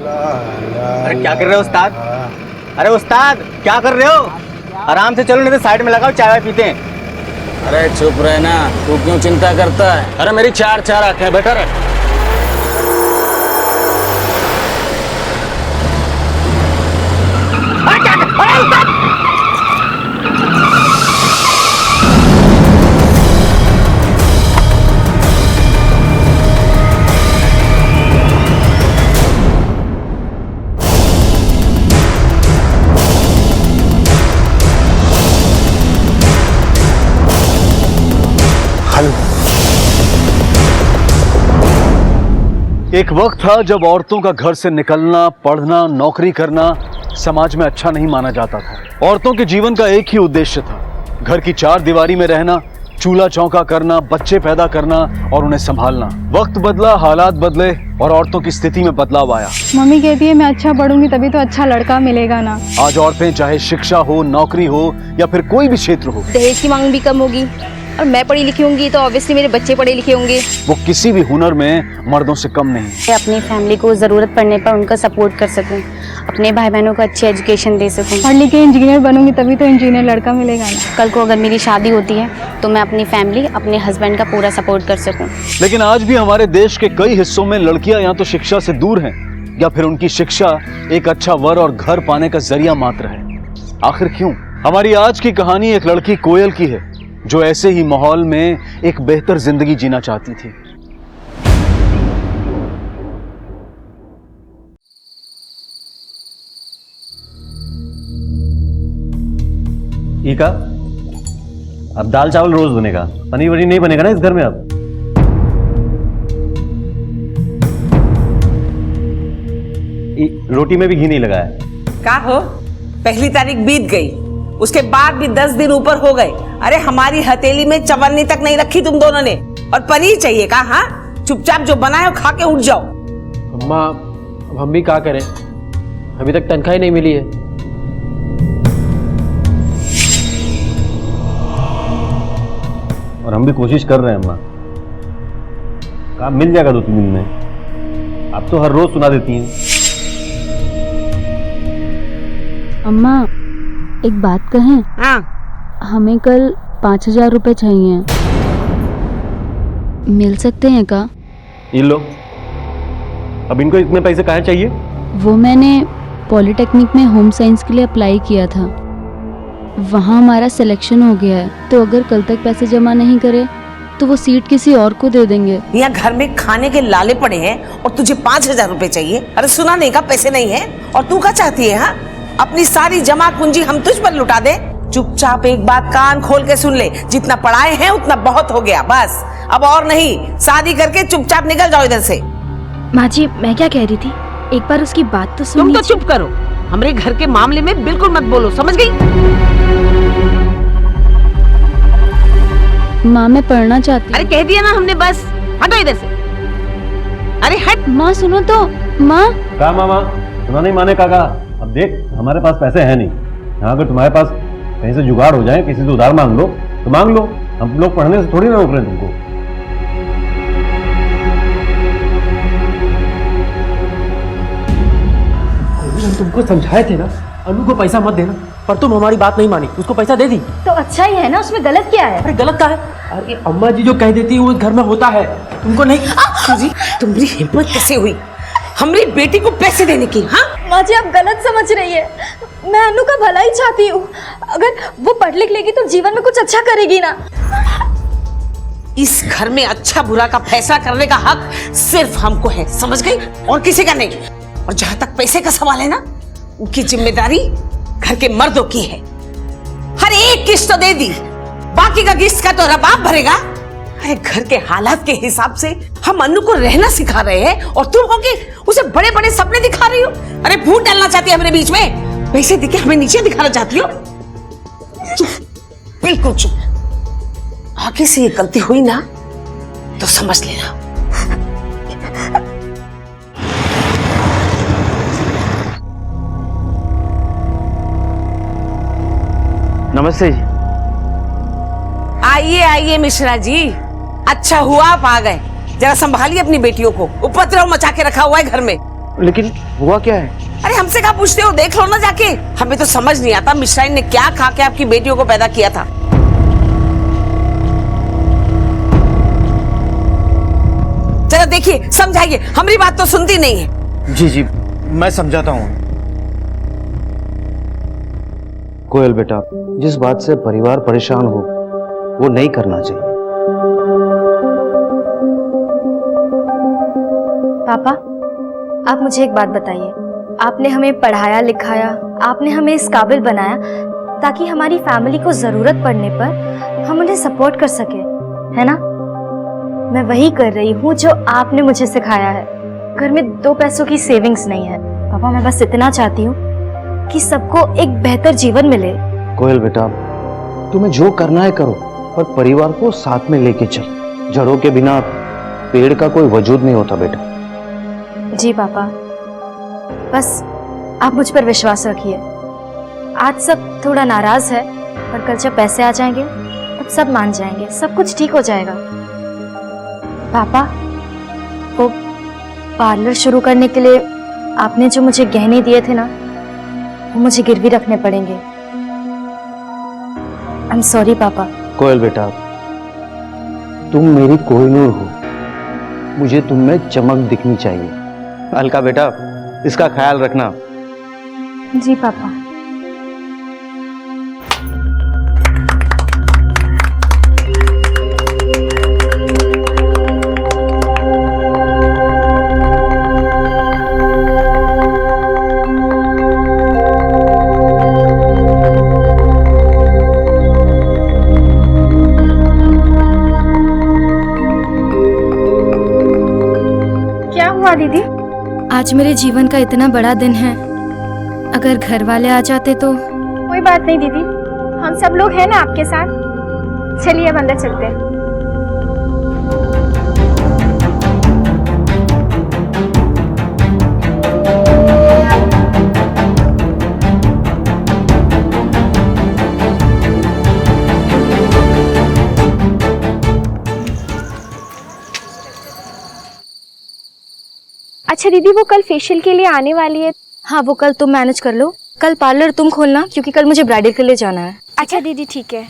अरे क्या कर रहे हो उस्ताद? अरे उस्ताद क्या कर रहे हो? आराम से चलो, नहीं तो साइड में लगाओ, चाय वाय पीते हैं। अरे चुप रहे ना, तू क्यों चिंता करता है? अरे मेरी चार आंखें हैं, बैठा रहे। एक वक्त था जब औरतों का घर से निकलना, पढ़ना, नौकरी करना समाज में अच्छा नहीं माना जाता था। औरतों के जीवन का एक ही उद्देश्य था, घर की चार दीवारी में रहना, चूल्हा चौका करना, बच्चे पैदा करना और उन्हें संभालना। वक्त बदला, हालात बदले और औरतों की स्थिति में बदलाव आया। मम्मी कहती है मैं अच्छा पढ़ूंगी तभी तो अच्छा लड़का मिलेगा ना। आज औरतें चाहे शिक्षा हो, नौकरी हो या फिर कोई भी क्षेत्र हो, दहेज की मांग भी कम होगी और मैं पढ़ी लिखी होंगी तो ऑब्वियसली मेरे बच्चे पढ़े लिखे होंगे। वो किसी भी हुनर में मर्दों से कम नहीं। मैं अपनी फैमिली को ज़रूरत पड़ने पर उनका सपोर्ट कर सकूं, अपने भाई बहनों को अच्छी एजुकेशन दे सकूं। पढ़ लिख के इंजीनियर बनूंगी तभी तो इंजीनियर लड़का मिलेगा ना। कल को अगर मेरी शादी होती है तो मैं अपनी फैमिली, अपने हस्बैंड का पूरा सपोर्ट कर सकूं। लेकिन आज भी हमारे देश के कई हिस्सों में लड़कियां या तो शिक्षा से दूर हैं या फिर उनकी शिक्षा एक अच्छा वर और घर पाने का जरिया मात्र है। आखिर क्यों? हमारी आज की कहानी एक लड़की कोयल की है जो ऐसे ही माहौल में एक बेहतर जिंदगी जीना चाहती थी। ईका, अब दाल चावल रोज बनेगा, पनीर वनीर नहीं बनेगा ना इस घर में अब। रोटी में भी घी नहीं लगाया। का हो, पहली तारीख बीत गई, उसके बाद भी 10 दिन ऊपर हो गए। अरे हमारी हथेली में चवन्नी तक नहीं रखी तुम दोनों ने, और पनीर चाहिए का? हाँ, चुपचाप जो बनाए खा के उठ जाओ। अम्मा, अब हम भी क्या करें, अभी तक तनख्वाह ही नहीं मिली है। और हम भी कोशिश कर रहे हैं अम्मा, काम मिल जाएगा 2-3 दिन में। आप तो हर रोज सुना देती हैं। अम्मा एक बात कहें? हाँ, हमें कल 5,000 रुपए चाहिए, मिल सकते हैं का? ये लो, अब इनको इतने पैसे काहे चाहिए? वो मैंने पॉलिटेक्निक में होम साइंस के लिए अप्लाई किया था, वहाँ हमारा सिलेक्शन हो गया है, तो अगर कल तक पैसे जमा नहीं करे तो वो सीट किसी और को दे देंगे। यहाँ घर में खाने के लाले पड़े हैं और तुझे 5,000 रुपए चाहिए? अरे सुना नहीं का पैसे नहीं है? और तू क्या चाहती है? हाँ, अपनी सारी जमा पूंजी हम तुझ पर लुटा दे? चुपचाप एक बात कान खोल के सुन ले, जितना पढ़ाए हैं उतना बहुत हो गया, बस अब और नहीं। शादी करके चुपचाप निकल जाओ इधर से। माँ जी, मैं क्या कह रही थी, एक बार उसकी बात तो सुन। तुम तो चुप करो, हमरे घर के मामले में बिल्कुल मत बोलो, समझ गई? माँ मैं पढ़ना चाहती। अरे कह दिया ना हमने, बस हटो इधर से। अरे हट। माँ सुनो तो। माँ कहा मामा, सुना नहीं माने काका। अब देख, हमारे पास पैसे हैं नहीं, हाँ, अगर तुम्हारे पास कहीं से जुगाड़ हो जाए, किसी से उधार मांग लो तो मांग लो, हम लोग पढ़ने से थोड़ी ना रोक रहे तुमको। हम तुमको समझाए थे ना, अनु को पैसा मत देना, पर तुम हमारी बात नहीं मानी, उसको पैसा दे दी। तो अच्छा ही है ना, उसमें गलत क्या है? अरे गलत क्या है? अरे अम्मा जी जो कह देती है वो घर में होता है, तुमको नहीं। सूजी, तुम्हारी हिम्मत कैसे हुई हमारी बेटी को पैसे देने की? हाँ माँ जी आप गलत समझ रही है, मैं अनु का भला ही चाहती हूँ। अगर वो पढ़ लिख लेगी तो जीवन में कुछ अच्छा करेगी ना। इस घर में अच्छा बुरा का फैसला करने का हक सिर्फ हमको है, समझ गई? और किसी का नहीं। और जहां तक पैसे का सवाल है ना, उनकी जिम्मेदारी घर के मर्दों की है। हर एक किस्त तो दे दी, बाकी का किस्त का तो रबाब भरेगा। अरे घर के हालात के हिसाब से हम अनु को रहना सिखा रहे हैं और तुम होके उसे बड़े बड़े सपने दिखा रही हो। अरे भूत डालना चाहती है हमारे बीच में, पैसे देके हमें नीचे दिखाना चाहती हो। चुप, बिल्कुल चुप। आगे से ये गलती हुई ना तो समझ लेना। नमस्ते जी। आइए आइए मिश्रा जी, अच्छा हुआ आप आ गए। जरा संभालिए अपनी बेटियों को, उपद्रव मचा के रखा हुआ है घर में। लेकिन हुआ क्या है? अरे हमसे क्या पूछते हो, देख लो ना जाके। हमें तो समझ नहीं आता मिश्राइन ने क्या खा के आपकी बेटियों को पैदा किया था। जरा देखिए, समझाइए, हमारी बात तो सुनती नहीं है। जी जी, मैं समझाता हूँ। कोयल बेटा, जिस बात से परिवार परेशान हो वो नहीं करना चाहिए। पापा, आप मुझे एक बात बताइए। आपने हमें पढ़ाया लिखाया, आपने हमें इस काबिल बनाया ताकि हमारी फैमिली को जरूरत पड़ने पर हम उन्हें सपोर्ट कर सके, है ना? मैं वही कर रही हूँ जो आपने मुझे सिखाया है। घर में 2 पैसों की सेविंग्स नहीं है। पापा, मैं बस इतना चाहती हूँ कि सबको एक बेहतर जीवन मिले। कोयल बेटा, तुम्हें जो करना है करो, पर परिवार को साथ में लेके चल। जड़ों के बिना पेड़ का कोई वजूद नहीं होता बेटा। जी पापा, बस आप मुझ पर विश्वास रखिए। आज सब थोड़ा नाराज है, पर कल जब पैसे आ जाएंगे तब सब मान जाएंगे, सब कुछ ठीक हो जाएगा। पापा, वो पार्लर शुरू करने के लिए आपने जो मुझे गहने दिए थे ना, वो मुझे गिरवी रखने पड़ेंगे। आई एम सॉरी पापा। कोयल बेटा, तुम मेरी कोहिनूर हो, मुझे तुम में चमक दिखनी चाहिए। अलका बेटा, इसका ख्याल रखना। जी पापा। क्या हुआ दीदी? आज मेरे जीवन का इतना बड़ा दिन है, अगर घर वाले आ जाते तो। कोई बात नहीं दीदी, हम सब लोग हैं ना आपके साथ। चलिए अब अंदर चलते हैं। अच्छा दीदी, वो कल फेशियल के लिए आने वाली है। हाँ, वो कल तुम मैनेज कर लो। कल पार्लर तुम खोलना, क्योंकि कल मुझे ब्राइडल के लिए जाना है। अच्छा दीदी, ठीक है।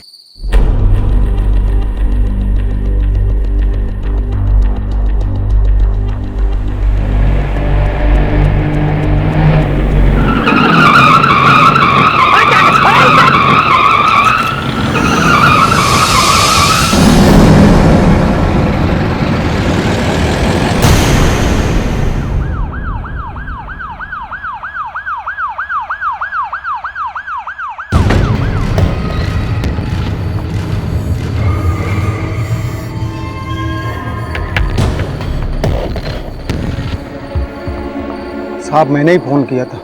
साहब, मैंने ही फोन किया था।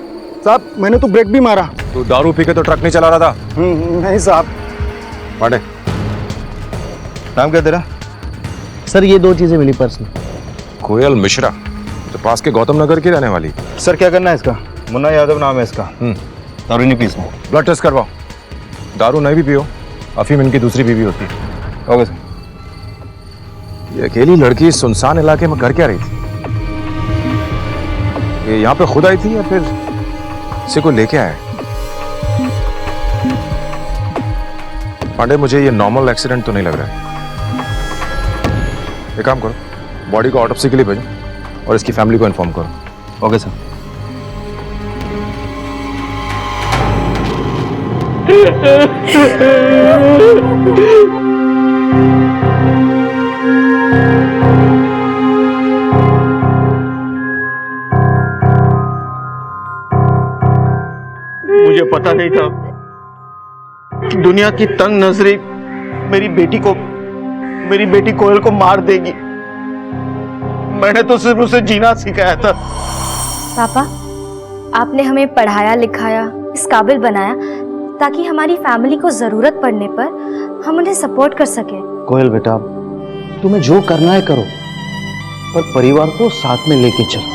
साहब, मैंने तो ब्रेक भी मारा। तू दारू पी के तो ट्रक नहीं चला रहा था? नहीं साहब। पांडे, नाम क्या तेरा? सर, ये 2 चीजें मिली पर्स में। कोयल मिश्रा, तो पास के गौतम नगर की रहने वाली। सर, क्या करना है इसका? मुन्ना यादव नाम है इसका। दारू नहीं पी इसमें। ब्लड टेस्ट करवाओ। दारू नहीं भी पियो, अफीम इनकी दूसरी बीवी होती है। Okay sir. ये अकेली लड़की इस सुनसान इलाके में कर क्या रही थी? ये यहाँ पे खुद आई थी या फिर इसे को लेके आया? पांडे, मुझे ये नॉर्मल एक्सीडेंट तो नहीं लग रहा है। एक काम करो, बॉडी को ऑटोप्सी के लिए भेजो और इसकी फैमिली को इन्फॉर्म करो। Okay sir. मुझे पता नहीं था कि दुनिया की तंग नजरी मेरी बेटी कोयल को मार देगी। मैंने तो सिर्फ उसे जीना सिखाया था। पापा, आपने हमें पढ़ाया लिखाया, इस काबिल बनाया ताकि हमारी फैमिली को जरूरत पड़ने पर हम उन्हें सपोर्ट कर सके। कोयल बेटा, तुम्हें जो करना है करो, पर परिवार को साथ में लेके चल।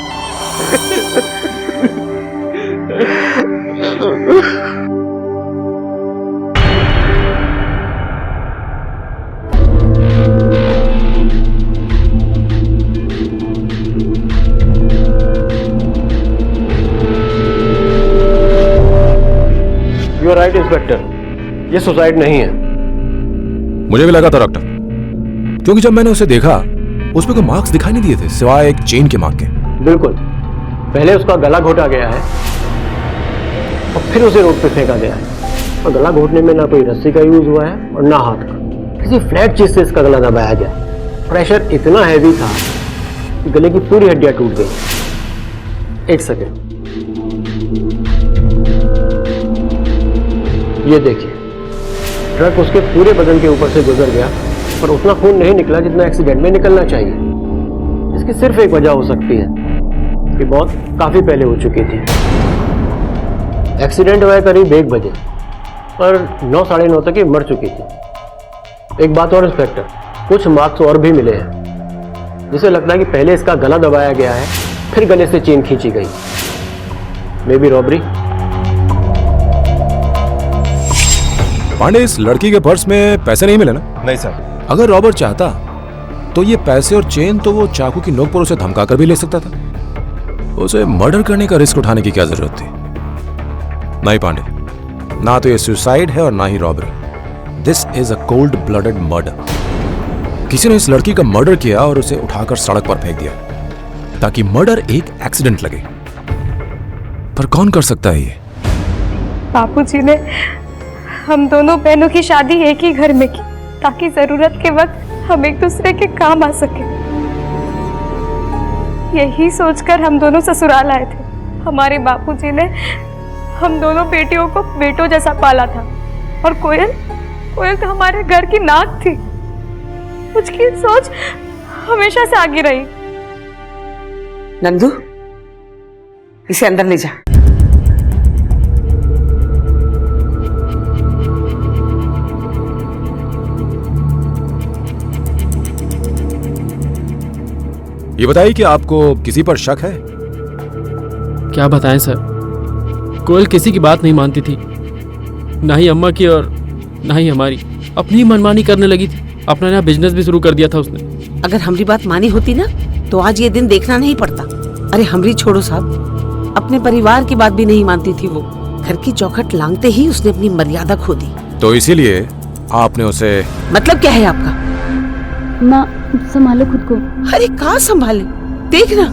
यू आर राइट इंस्पेक्टर, ये सुसाइड नहीं है। मुझे भी लगा था डॉक्टर, क्योंकि जब मैंने उसे देखा उसमें कोई मार्क्स दिखाई नहीं दिए थे सिवाय एक चेन के मार्क के। बिल्कुल, पहले उसका गला घोटा गया है और फिर उसे रोड पे फेंका गया है। और गला घोटने में ना कोई रस्सी का यूज हुआ है और ना हाथ का, किसी फ्लैट चीज से इसका गला दबाया गया। प्रेशर इतना हैवी था कि गले की पूरी हड्डियां टूट गई। एक सेकेंड, ये देखिए, ट्रक उसके पूरे बदन के ऊपर से गुजर गया पर उतना खून नहीं निकला जितना एक्सीडेंट में निकलना चाहिए। इसकी सिर्फ एक वजह हो सकती है कि मौत काफी पहले हो चुकी थी। एक्सीडेंट हुआ करीब 1 बजे पर 9 साढ़े 9 तक ये मर चुकी थी। एक बात और इंस्पेक्टर, कुछ मार्क्स और भी मिले हैं जिसे लगता है कि पहले इसका गला दबाया गया है फिर गले से चेन खींची गई। May be robbery. पांडे, इस लड़की के पर्स में पैसे नहीं मिले ना? नहीं सर। अगर रॉबर्ट चाहता तो ये पैसे और चेन तो वो चाकू की नोक पर उसे धमका कर भी ले सकता था। उसे मर्डर करने का रिस्क उठाने की क्या जरूरत थी? नहीं पांडे, ना तो ये सुसाइड है और ना ही robbery. This is a cold blooded murder. किसी ने इस लड़की का मर्डर किया और उसे उठाकर सड़क पर फेंक दिया ताकि मर्डर एक एक्सीडेंट लगे। पर कौन कर सकता है ये? बापूजी ने हम दोनों बहनों की शादी एक ही घर में की ताकि जरूरत के वक्त हम एक दूसरे के काम आ सके। यही सोचकर हम दोनों ससुराल आए थे। हमारे बापूजी ने हम दोनों बेटियों को बेटों जैसा पाला था और कोयल तो हमारे घर की नाक थी। उसकी सोच हमेशा से आगे रही। नंदू, इसे अंदर ले जा। ये बताइए कि आपको किसी पर शक है? क्या बताएं सर, कोयल किसी की बात नहीं मानती थी, ना ही अम्मा की और ना ही हमारी। अपनी ही मनमानी करने लगी थी। अपना नया बिजनेस भी शुरू कर दिया था उसने। अगर हमारी बात मानी होती ना तो आज ये दिन देखना नहीं पड़ता। अरे हमरी छोड़ो साहब, अपने परिवार की बात भी नहीं मानती थी वो। घर की चौखट लांघते ही उसने अपनी मर्यादा खो दी। तो इसीलिए आपने उसे... मतलब क्या है आपका? माँ, संभालो खुद को। अरे कहाँ संभाले? देख ना,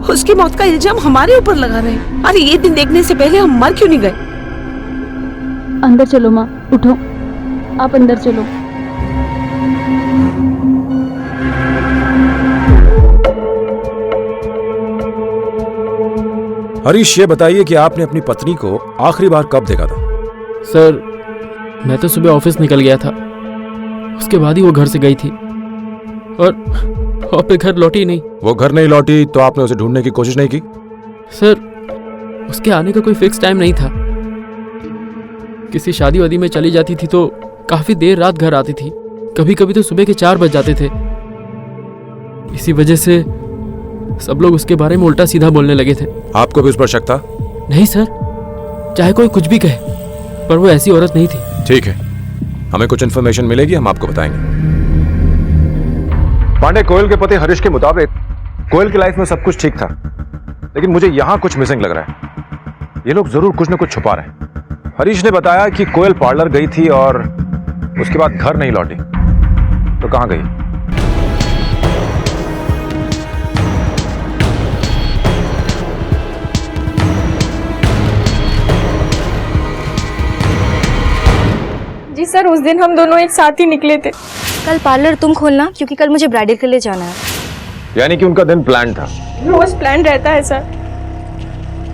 उसकी मौत का इल्जाम हमारे ऊपर लगा रहे हैं। अरे ये दिन देखने से पहले हम मर क्यों नहीं गए? अंदर चलो माँ, उठो, आप अंदर चलो। हरीश, ये बताइए कि आपने अपनी पत्नी को आखिरी बार कब देखा था? सर, मैं तो सुबह ऑफिस निकल गया था, उसके बाद ही वो घर से गई थी और फिर घर लौटी नहीं। वो घर नहीं लौटी तो आपने उसे ढूंढने की कोशिश नहीं की? सर, उसके आने का कोई फिक्स टाइम नहीं था। किसी शादी वादी में चली जाती थी तो काफी देर रात घर आती थी। कभी कभी तो सुबह के 4 बज जाते थे। इसी वजह से सब लोग उसके बारे में उल्टा सीधा बोलने लगे थे। आपको भी उस पर शक था? नहीं सर, चाहे कोई कुछ भी कहे, पर वो ऐसी औरत नहीं थी। ठीक है, हमें कुछ इन्फॉर्मेशन मिलेगी, हम आपको बताएंगे। पांडे, कोयल के पति हरीश के मुताबिक कोयल की लाइफ में सब कुछ ठीक था, लेकिन मुझे यहां कुछ मिसिंग लग रहा है। ये लोग जरूर कुछ न कुछ छुपा रहे हैं। हरीश ने बताया कि कोयल पार्लर गई थी और उसके बाद घर नहीं लौटी, तो कहां गई? जी सर, उस दिन हम दोनों एक साथ ही निकले थे। कल पार्लर तुम खोलना क्योंकि कल मुझे ब्राइडल के लिए जाना है। यानी कि उनका दिन प्लान था? रोज प्लान रहता है सर।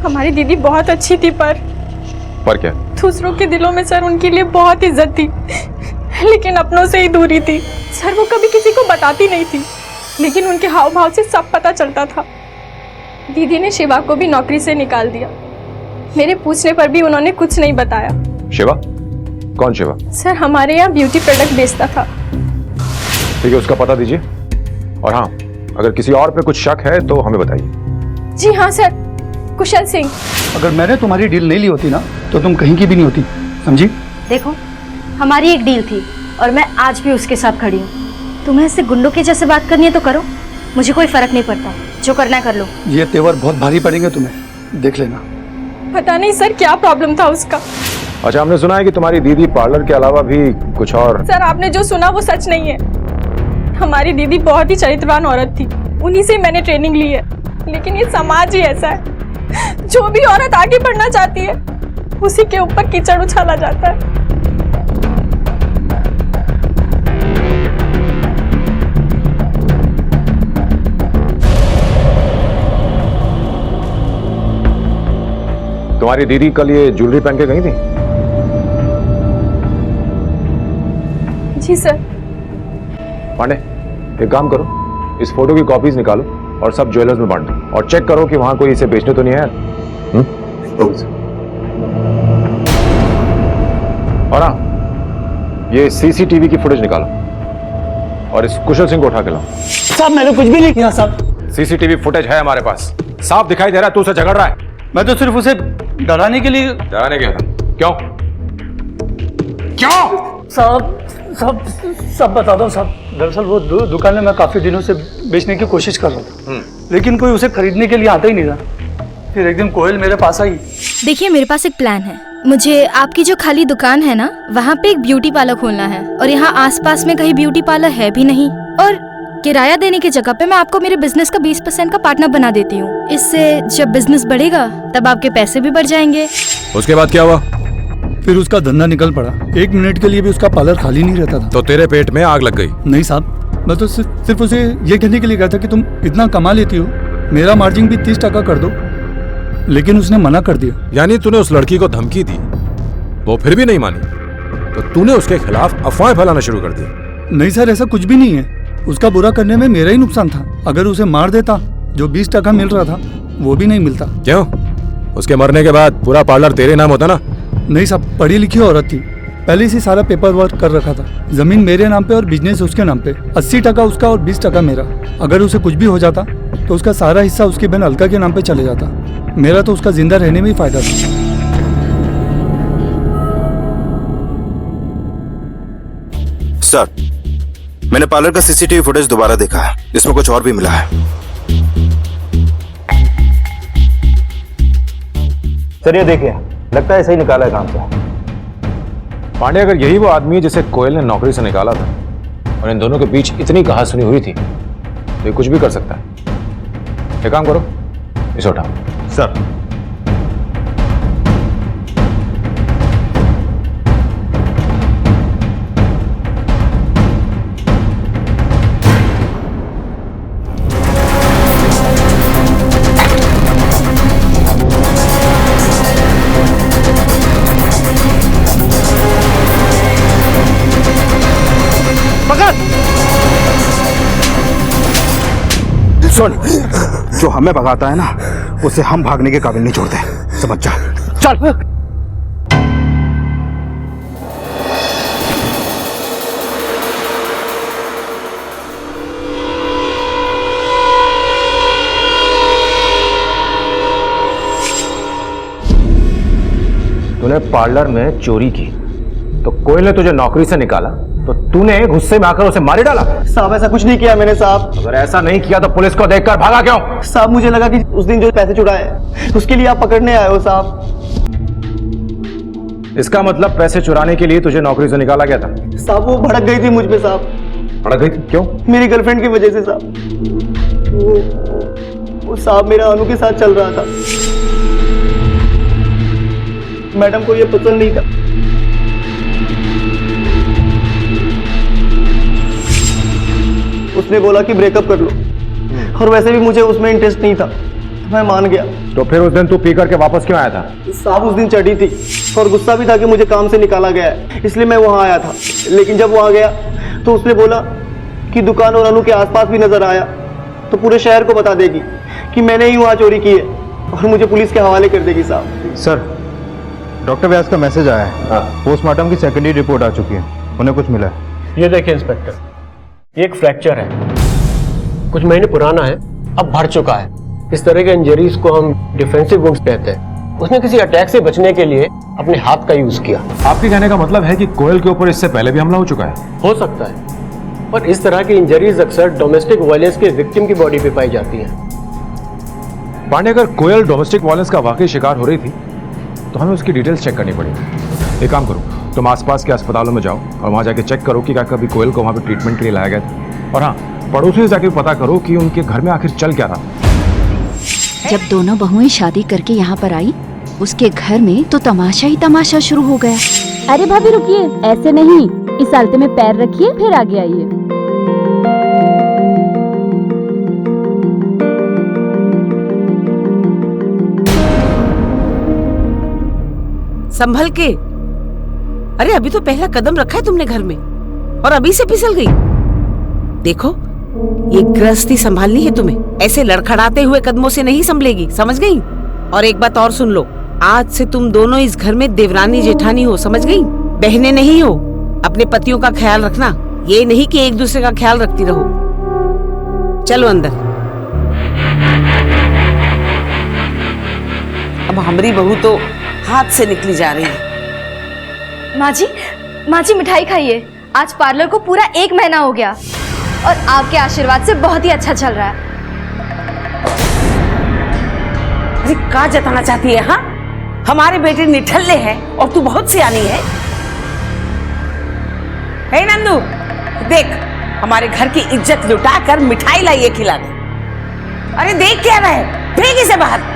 हमारी दीदी बहुत अच्छी थी पर क्या? दूसरों के दिलों में सर उनके लिए बहुत इज्जत थी, लेकिन अपनों से ही दूरी थी। सर वो कभी किसी को बताती नहीं थी, लेकिन उनके हाव भाव से सब पता चलता था। दीदी ने शिवा को भी नौकरी से निकाल दिया। मेरे पूछने पर भी उन्होंने कुछ नहीं बताया। शिवा? कौन शिवा? सर, हमारे यहाँ ब्यूटी प्रोडक्ट बेचता था। ठीक है, उसका पता दीजिए। और हाँ, अगर किसी और पे कुछ शक है तो हमें बताइए। जी हाँ सर, कुशल सिंह। अगर मैंने तुम्हारी डील नहीं ली होती ना तो तुम कहीं की भी नहीं होती, समझी? देखो, हमारी एक डील थी और मैं आज भी उसके साथ खड़ी हूँ। तुम्हें इससे गुंडों के जैसे बात करनी है तो करो, मुझे कोई फर्क नहीं पड़ता। जो करना है कर लो। ये तेवर बहुत भारी पड़ेंगे तुम्हें, देख लेना। पता नहीं सर क्या प्रॉब्लम था उसका, अच्छा, हमने सुना है कि तुम्हारी दीदी पार्लर के अलावा भी कुछ और। सर आपने जो सुना वो सच नहीं है। हमारी दीदी बहुत ही चरित्रवान औरत थी, उन्हीं से मैंने ट्रेनिंग ली है। लेकिन ये समाज ही ऐसा है, जो भी औरत आगे बढ़ना चाहती है उसी के ऊपर कीचड़ उछाला जाता है। तुम्हारी दीदी कल ये ज्वेलरी पहन के गई थी? जी सर। पांडे, एक काम करो, इस फोटो की कॉपीज निकालो और सब ज्वेलर्स में बांट दो और चेक करो कि वहां कोई इसे बेचने तो नहीं है। और हाँ, ये सीसीटीवी की फुटेज निकालो और इस कुशल सिंह को उठा के लाओ। साहब मैंने कुछ भी नहीं किया साहब। सीसीटीवी फुटेज है हमारे पास, साफ दिखाई दे रहा है तू उसे झगड़ रहा है। मैं तो सिर्फ उसे डराने के लिए। डराने क्या था? क्यों क्यों? साहब सब बता दो साहब। दरअसल वो दुकान में मैं काफी दिनों से बेचने की कोशिश कर रहा था, लेकिन कोई उसे खरीदने के लिए आता ही नहीं था। फिर एक दिन कोयल मेरे पास आई। देखिए मेरे पास एक प्लान है। मुझे आपकी जो खाली दुकान है ना, वहाँ पे एक ब्यूटी पार्लर खोलना है और यहाँ आसपास में कहीं ब्यूटी पार्लर है भी नहीं। और किराया देने की जगह पे मैं आपको मेरे बिजनेस का 20% का पार्टनर बना देती हूँ। इससे जब बिजनेस बढ़ेगा तब आपके पैसे भी बढ़ जाएंगे। उसके बाद क्या हुआ? फिर उसका धंधा निकल पड़ा। 1 मिनट के लिए भी उसका पार्लर खाली नहीं रहता था। तो तेरे पेट में आग लग गई? नहीं साहब, मैं तो सिर्फ उसे ये कहने के लिए कहा था कि तुम इतना कमा लेती हो, मेरा मार्जिन भी 30% कर दो। लेकिन उसने मना कर दिया। यानी तूने उस लड़की को धमकी दी, वो फिर भी नहीं मानी, तो तूने उसके खिलाफ अफवाहें फैलाना शुरू कर दी? नहीं सर, ऐसा कुछ भी नहीं है। उसका बुरा करने में मेरा ही नुकसान था। अगर उसे मार देता, जो 20% मिल रहा था वो भी नहीं मिलता। क्यों? उसके मरने के बाद पूरा पार्लर तेरे नाम होता ना? नहीं साहब, पढ़ी लिखी औरत थी, पहले से सारा पेपर वर्क कर रखा था। जमीन मेरे नाम पे और बिजनेस उसके नाम पे। 80% उसका और 20% मेरा। अगर उसे कुछ भी हो जाता तो उसका सारा हिस्सा उसकी बहन अलका के नाम पे चले जाता। मेरा तो उसका जिंदा रहने में ही फायदा था। सर, मैंने पार्लर का सीसीटीवी फुटेज दोबारा देखा है, इसमें कुछ और भी मिला है। सर ये देखिए, लगता है सही निकाला है काम से। पांडे, अगर यही वो आदमी है जिसे कोयल ने नौकरी से निकाला था और इन दोनों के बीच इतनी कहासुनी हुई थी, तो ये कुछ भी कर सकता है। एक काम करो, इसे उठाओ। सर सुन, जो हमें भगाता है ना, उसे हम भागने के काबिल नहीं छोड़ते। समझ जा। चल। तूने पार्लर में चोरी की, तो कोयल ने तुझे नौकरी से निकाला, तो तूने गुस्से में आकर उसे मार डाला? साहब ऐसा कुछ नहीं किया मैंने साहब। अगर ऐसा नहीं किया तो पुलिस को देखकर भागा क्यों? साहब मुझे लगा कि उस दिन जो पैसे चुराए उसके लिए आप पकड़ने आए हो साहब। इसका मतलब पैसे चुराने के लिए तुझे नौकरी से निकाला गया था? साहब वो भड़क गई थी मुझ पे साहब। भड़क गई थी? क्यों? मेरी गर्लफ्रेंड की वजह से साहब। वो साहब मेरा अनु के साथ चल रहा था। मैडम को ये पसंद नहीं था। उसने बोला कि ब्रेकअप कर लो, और वैसे भी मुझे उसमें इंटरेस्ट नहीं था, मैं मान गया। तो फिर उस दिन तू पी करके वापस क्यों आया था? साहब उस दिन चढ़ी थी और गुस्सा भी था कि मुझे काम से निकाला गया है, इसलिए मैं वहां आया था। लेकिन जब वहां गया तो उसने बोला कि दुकान और अनु के आसपास भी नजर आया तो पूरे शहर को बता देगी कि मैंने ही वहां चोरी की है और मुझे पुलिस के हवाले कर देगी साहब। सर, डॉक्टर व्यास का मैसेज आया है। पोस्टमार्टम की सेकेंडरी रिपोर्ट आ चुकी है, उन्हें कुछ मिला है। ये देखिए इंस्पेक्टर, ये एक फ्रैक्चर है, कुछ महीने पुराना है, अब भर चुका है। इस तरह के इंजरीज को हम डिफेंसिव वुंड्स कहते हैं। उसने किसी अटैक से बचने के लिए अपने हाथ का यूज किया। आपके कहने का मतलब है कि कोयल के ऊपर इससे पहले भी हमला हो चुका है? हो सकता है, पर इस तरह की इंजरीज अक्सर डोमेस्टिक वायलेंस के विक्टिम की बॉडी पे पाई जाती हैं। पांडे, अगर कोयल डोमेस्टिक वायलेंस का वाकई शिकार हो रही थी तो हमें उसकी डिटेल्स चेक करनी पड़ेगी। एक काम करो, तुम आसपास के अस्पतालों में जाओ और वहाँ जाके चेक करो कि क्या कभी कोयल को वहाँ पे ट्रीटमेंट के लिए लाया गया था। और हाँ, पड़ोसियों से जाके पता करो कि उनके घर में आखिर चल क्या रहा। जब दोनों बहुएं शादी करके यहाँ पर आई, उसके घर में तो तमाशा ही तमाशा शुरू हो गया। अरे भाभी रुकिए, ऐसे नहीं, इस आलते में पैर रखिए फिर आगे आइए। संभल के। अरे अभी तो पहला कदम रखा है तुमने घर में और अभी से फिसल गई। देखो, ये गृहस्थी संभालनी है तुम्हें, ऐसे लड़खड़ाते हुए कदमों से नहीं संभलेगी, समझ गई? और एक बात और सुन लो, आज से तुम दोनों इस घर में देवरानी जेठानी हो, समझ गई? बहनें नहीं हो। अपने पतियों का ख्याल रखना, ये नहीं कि एक दूसरे का ख्याल रखती रहो। चलो अंदर। अब हमारी बहू तो हाथ से निकली जा रही है। माँ जी मिठाई खाइए। आज पार्लर को पूरा 1 महीना हो गया और आपके आशीर्वाद से बहुत ही अच्छा चल रहा है। अरे क्या जताना चाहती है? हाँ, हमारे बेटे निठल्ले हैं और तू बहुत सियानी है। हे नंदू, देख, हमारे घर की इज्जत लुटाकर मिठाई लाइए खिला दे। अरे देख क्या रहा है, फेंक इसे बाहर।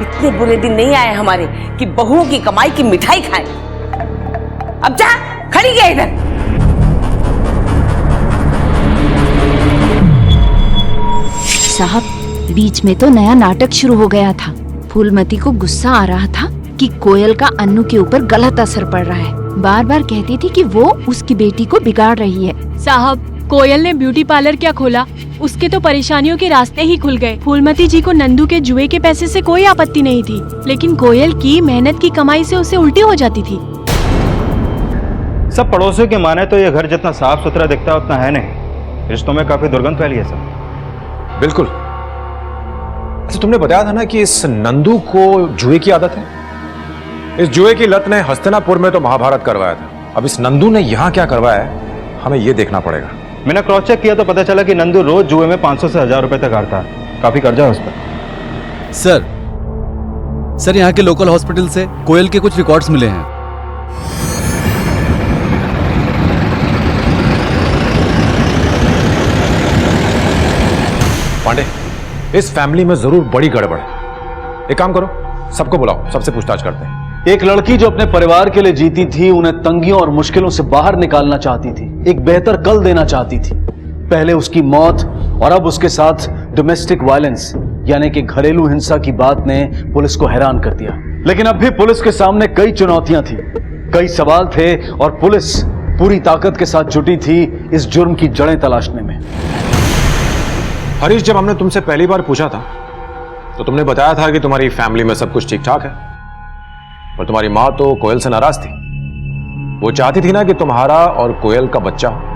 इतने बुरे दिन नहीं आए हमारे कि बहुओं की कमाई की मिठाई खाए। अब जा, खड़ी गया इधर। साहब, बीच में तो नया नाटक शुरू हो गया था। फूलमती को गुस्सा आ रहा था कि कोयल का अन्नू के ऊपर गलत असर पड़ रहा है। बार बार कहती थी कि वो उसकी बेटी को बिगाड़ रही है। साहब, कोयल ने ब्यूटी पार्लर क्या खोला, उसके तो परेशानियों के रास्ते ही खुल गए। फूलमती जी को नंदू के जुए के पैसे से कोई आपत्ति नहीं थी, लेकिन कोयल की मेहनत की कमाई से उसे उल्टी हो जाती थी। सब पड़ोसियों के माने तो ये घर जितना साफ सुथरा दिखता है उतना है नहीं। रिश्तों में काफी दुर्गंध फैली है सब। बिल्कुल। अच्छा, तुमने बताया था ना कि इस नंदू को जुए की आदत है। इस जुए की लत ने हस्तिनापुर में तो महाभारत करवाया था। अब इस नंदू ने यहाँ क्या करवाया है, हमें ये देखना पड़ेगा। मैंने क्रॉस चेक किया तो पता चला कि नंदू रोज जुए में 500 से 1000 रुपए तक हारता है। काफी कर्जा है उस पर। सर यहाँ के लोकल हॉस्पिटल से कोयल के कुछ रिकॉर्ड्स मिले हैं। पांडे, इस फैमिली में जरूर बड़ी गड़बड़ है। एक काम करो, सबको बुलाओ, सबसे पूछताछ करते हैं। एक लड़की जो अपने परिवार के लिए जीती थी, उन्हें तंगियों और मुश्किलों से बाहर निकालना चाहती थी, एक बेहतर कल देना चाहती थी। पहले उसकी मौत और अब उसके साथ डोमेस्टिक वायलेंस यानी कि घरेलू हिंसा की बात ने पुलिस को हैरान कर दिया। लेकिन अब भी पुलिस के सामने कई चुनौतियां थी, कई सवाल थे और पुलिस पूरी ताकत के साथ जुटी थी इस जुर्म की जड़ें तलाशने में। हरीश, जब हमने तुमसे पहली बार पूछा था तो तुमने बताया था कि तुम्हारी फैमिली में सब कुछ ठीक ठाक है, पर तुम्हारी माँ तो कोयल से नाराज थी। वो चाहती थी ना कि तुम्हारा और कोयल का बच्चा हो।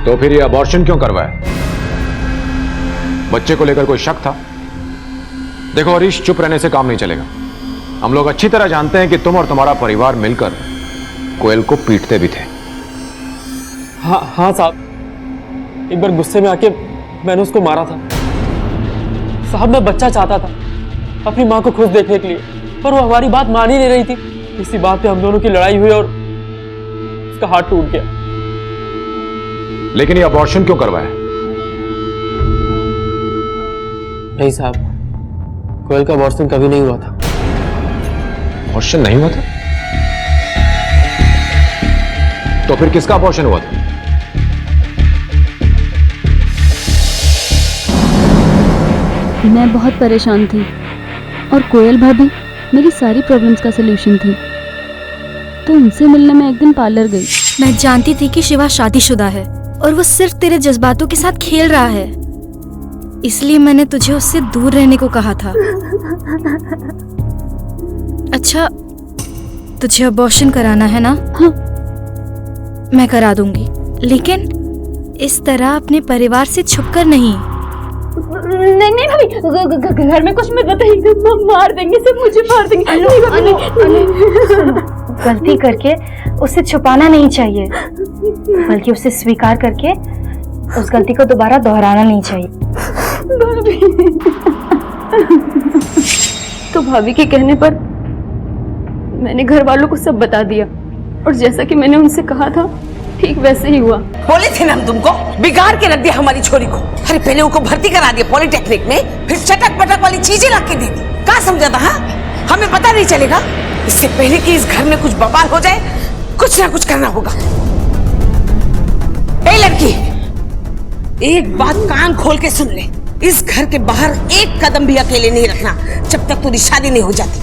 तो फिर ये अबॉर्शन क्यों करवाया? बच्चे को लेकर कोई शक था? देखो हरीश, चुप रहने से काम नहीं चलेगा। हम लोग अच्छी तरह जानते हैं कि तुम और तुम्हारा परिवार मिलकर कोयल को पीटते भी थे। हाँ साहब, एक बार गुस्से में आके मैंने उसको मारा था। साहब, मैं बच्चा चाहता था अपनी माँ को खुश देखने के लिए, पर वो हमारी बात मान ही नहीं रही थी। इसी बात पे हम दोनों की लड़ाई हुई और उसका हाथ टूट गया। लेकिन ये अबॉर्शन क्यों करवाया? नहीं साहब, कोयल का अबॉर्शन कभी नहीं हुआ था। अबॉर्शन नहीं हुआ था? तो फिर किसका अबॉर्शन हुआ था? मैं बहुत परेशान थी और कोयल भाभी मेरी सारी प्रॉब्लम्स का सलूशन थी, तो उनसे मिलने में एक दिन पार्लर गई। मैं जानती थी कि शिवा शादीशुदा है और वो सिर्फ तेरे जज्बातों के साथ खेल रहा है, इसलिए मैंने तुझे उससे दूर रहने को कहा था। अच्छा, तुझे अबॉर्शन कराना है ना? हाँ। मैं करा दूंगी, लेकिन इस तरह अपने परिवार से छुपकर नहीं। नहीं भाभी, घर में कुछ मत बताइए, मार देंगे, सब मुझे मार देंगे। गलती करके उसे छुपाना नहीं चाहिए, बल्कि उसे स्वीकार करके उस गलती को दोबारा दोहराना नहीं चाहिए। तो भाभी के कहने पर मैंने घर वालों को सब बता दिया, और जैसा कि मैंने उनसे कहा था ठीक वैसे ही हुआ। बोले थे ना हम तुमको, बिगाड़ के रख दिया हमारी छोरी को। अरे पहले उनको भर्ती करा दिया पॉलिटेक्निक में, फिर चटक पटक वाली चीजें ला के दे दी। क्या समझा था? हाँ, हमें पता नहीं चलेगा। इससे पहले कि इस घर में कुछ बवाल हो जाए, कुछ ना कुछ करना होगा। ए लड़की, एक बात कान खोल के सुन ले, इस घर के बाहर एक कदम भी अकेले नहीं रखना जब तक तेरी शादी नहीं हो जाती।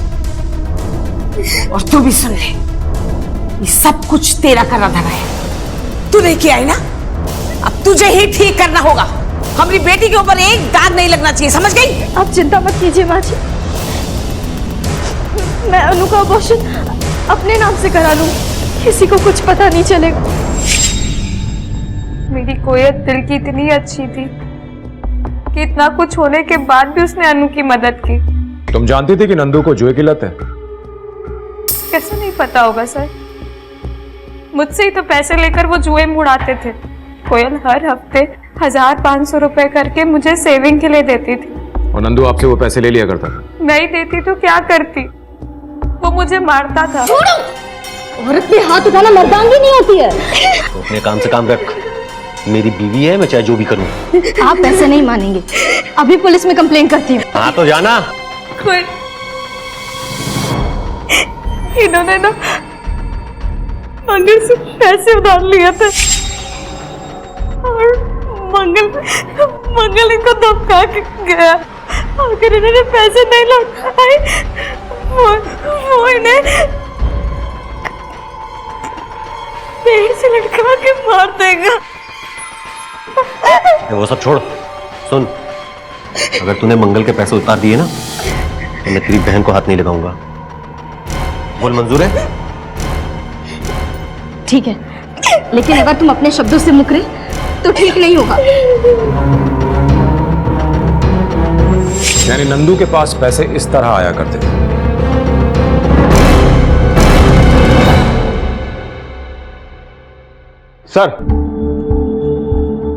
और तू भी सुन ले, ये सब कुछ तेरा करा धरा है, तू लेके आई ना, अब तुझे ही ठीक करना होगा। हमारी बेटी के ऊपर एक दाग नहीं लगना चाहिए, समझ गई? आप चिंता मत कीजिए माँ जी, मैं अनु का अबॉर्शन अपने नाम से करा लूंगी, किसी को कुछ पता नहीं चलेगा। मेरी कोयल दिल की इतनी अच्छी थी कि इतना कुछ होने के बाद भी उसने अनु की मदद की। तुम जानती थी कि नंदू को जुए की लत है? कैसे नहीं पता होगा सर, मुझसे ही तो पैसे लेकर वो जुए में उड़ाते थे। कोयल हर हफ्ते 1000-500 रुपए करके मुझे सेविंग के लिए देती थी। और नंदू आपसे वो पैसे ले लिया करता? नहीं देती तो क्या करती, वो मुझे मारता था। औरत पे हाथ उठाना मर्दानगी नहीं होती है। तो अपने काम से काम रख, मेरी बीवी है, मैं चाहे जो भी करूं। आप पैसे नहीं मानेंगे, अभी पुलिस में कंप्लेंट करती हूँ। हाँ तो जाना। इन्होंने ना मंगल से पैसे उधार लिए थे और मंगल इनको धमका के गया। अगर इन्होंने पैसे नहीं लौटाए वो इन्हें पेड़ से लटका के मार देगा। वो सब छोड़, सुन, अगर तूने मंगल के पैसे उतार दिए ना तो मैं तेरी बहन को हाथ नहीं लगाऊंगा। बोल, मंजूर है? ठीक है, लेकिन अगर तुम अपने शब्दों से मुकरे तो ठीक नहीं होगा। यानी नंदू के पास पैसे इस तरह आया करते थे। सर,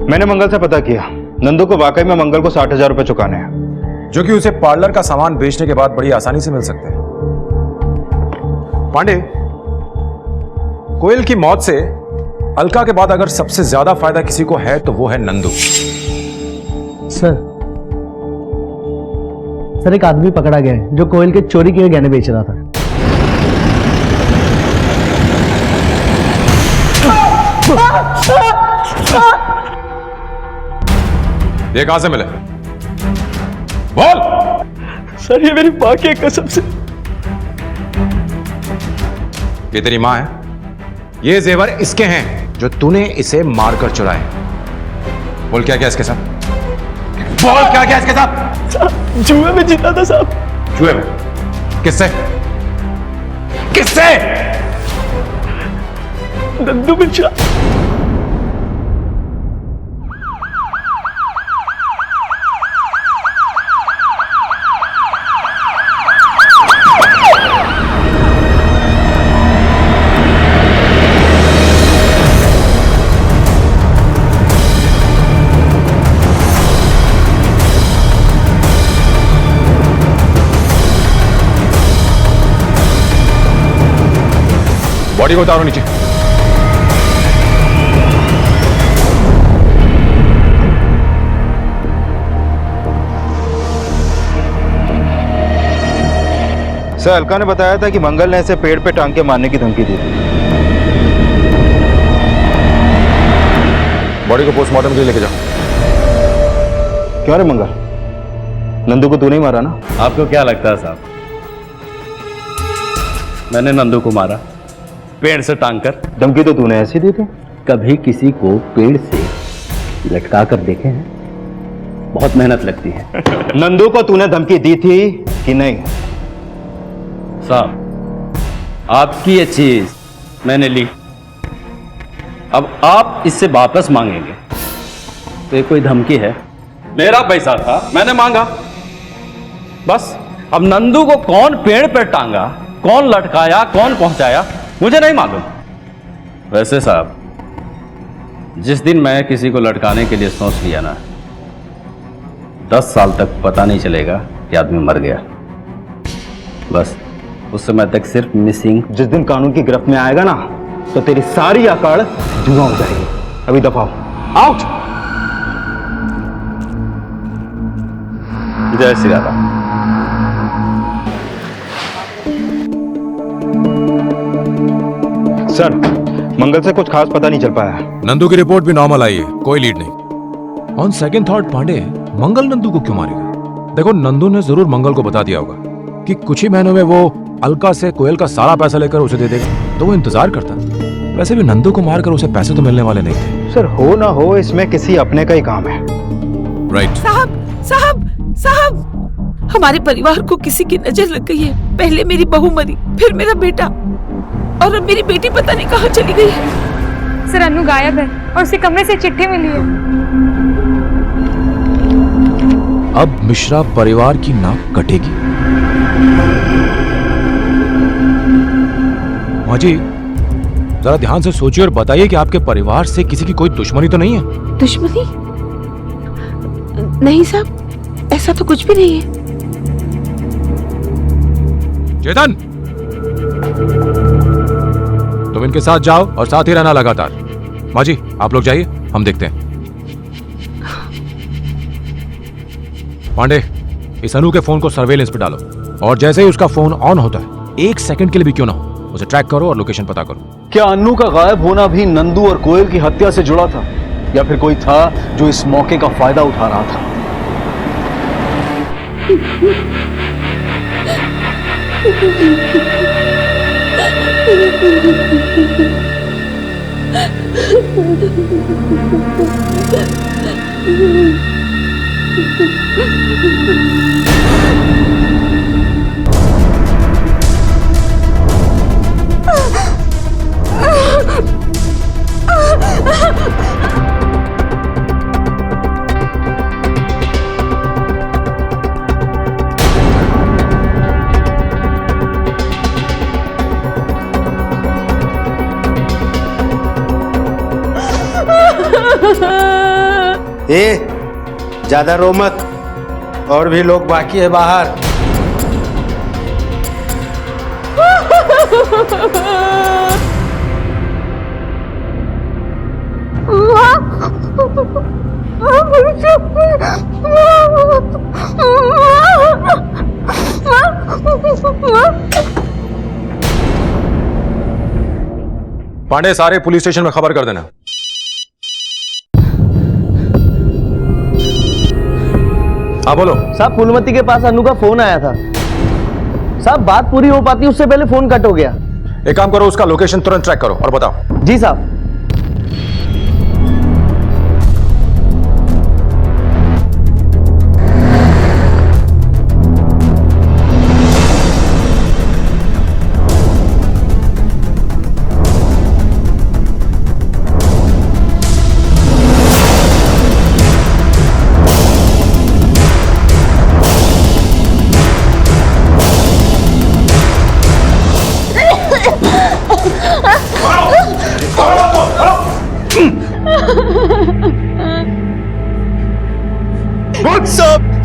मैंने मंगल से पता किया, नंदू को वाकई में मंगल को 60,000 रुपए चुकाने हैं, जो कि उसे पार्लर का सामान बेचने के बाद बड़ी आसानी से मिल सकते हैं। पांडे, कोयल की मौत से अलका के बाद अगर सबसे ज्यादा फायदा किसी को है तो वो है नंदू। सर एक आदमी पकड़ा गया है जो कोयल के चोरी किए गहने बेच रहा था। ये कहां से मिले? बोल। सर ये मेरी मां की कसम से। ये तेरी मां है? ये जेवर इसके हैं जो तूने इसे मारकर चुराए। बोल क्या क्या इसके साथ? बोल क्या क्या इसके साथ? जुए में जीता था साहब। जुए में? किससे? किससे? नंदू मिश्रा। बॉडी को उतारो नीचे। सर, अलका ने बताया था कि मंगल ने इसे पेड़ पे टांग के मारने की धमकी दी थी। बॉडी को पोस्टमार्टम के लिए लेके जाओ। क्यों रे मंगल, नंदू को तू नहीं मारा ना? आपको क्या लगता है साहब, मैंने नंदू को मारा पेड़ से टांग कर? धमकी तो तूने ऐसी दी थी। कभी किसी को पेड़ से लटका कर देखे हैं? बहुत मेहनत लगती है। नंदू को तूने धमकी दी थी कि नहीं? साहब, आपकी ये चीज मैंने ली, अब आप इससे वापस मांगेंगे तो ये कोई धमकी है? मेरा पैसा था, मैंने मांगा, बस। अब नंदू को कौन पेड़ पर टांगा, कौन लटकाया, कौन पहुंचाया, मुझे नहीं मालूम। वैसे साहब, जिस दिन मैं किसी को लटकाने के लिए सोच लिया ना, 10 साल तक पता नहीं चलेगा कि आदमी मर गया। बस उस समय तक सिर्फ मिसिंग। जिस दिन कानून की गिरफ्त में आएगा ना तो तेरी सारी आकाड़ धुआं हो जाएगी। अभी दफाओ, आउट। जय श्री राम। सर, मंगल से कुछ खास पता नहीं चल पाया। नंदू की रिपोर्ट भी नॉर्मल आई है, कोई लीड नहीं। ऑन सेकंड थॉट पांडे, मंगल नंदू को क्यों मारेगा? देखो, नंदू ने जरूर मंगल को बता दिया होगा कि कुछ ही महीनों में वो अलका से कोयल का सारा पैसा लेकर उसे दे देगा, तो वो इंतजार करता। वैसे भी नंदू को मारकर उसे पैसे तो मिलने वाले नहीं थे। सर, हो ना हो इसमें किसी अपने का ही काम है। राइट। साहब साहब साहब, हमारे परिवार को किसी की नजर लग गई है। पहले मेरी बहू मरी, फिर मेरा बेटा, और अब मेरी बेटी पता नहीं कहाँ चली गई है। सर, अनु गायब है और उसे कमरे से चिट्ठी मिली है। अब मिश्रा परिवार की नाक कटेगी। माँ जी, जरा ध्यान से सोचिए और बताइए कि आपके परिवार से किसी की कोई दुश्मनी तो नहीं है? दुश्मनी? नहीं साहब, ऐसा तो कुछ भी नहीं है। चेतन, तुम इनके साथ जाओ और साथ ही रहना लगातार। माँ जी, आप लोग जाइए, हम देखते हैं। पांडे, इस अनु के फोन को सर्वेलेंस पे डालो और जैसे ही उसका फोन ऑन होता है, 1 सेकंड के लिए भी क्यों ना हो, उसे ट्रैक करो और लोकेशन पता करो। क्या अन्नू का गायब होना भी नंदू और कोयल की हत्या से जुड़ा था, या फिर कोई था जो इस मौके का फायदा उठा रहा था? ज्यादा रो मत, और भी लोग बाकी है बाहर। पांडे, सारे पुलिस स्टेशन में खबर कर देना। हाँ बोलो। साहब, फूलमती के पास अनु का फोन आया था। साहब, बात पूरी हो पाती उससे पहले फोन कट हो गया। एक काम करो, उसका लोकेशन तुरंत ट्रैक करो और बताओ। जी साहब।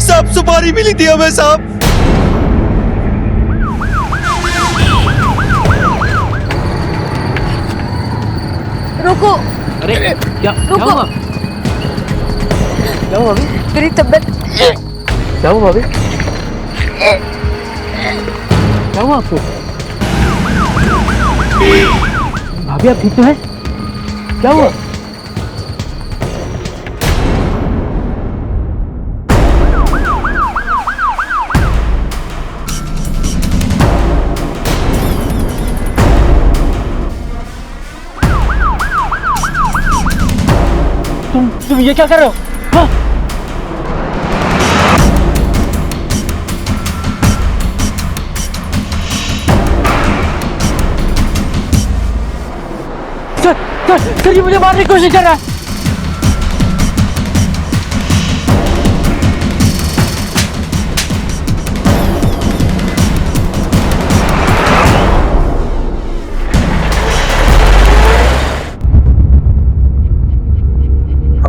साहब, सुपारी मिली थी हमें साहब। रुको। अरे क्या रुको। हुआ? क्या हुआ भाभी? मेरी तबीयत। क्या हुआ भाभी? क्या हुआ आपको? भाभी, आप ठीक तो है? क्या हुआ? तुम ये क्या कर रहे हो? हाँ? सर, ये मुझे मारने की कोशिश कर रहा है।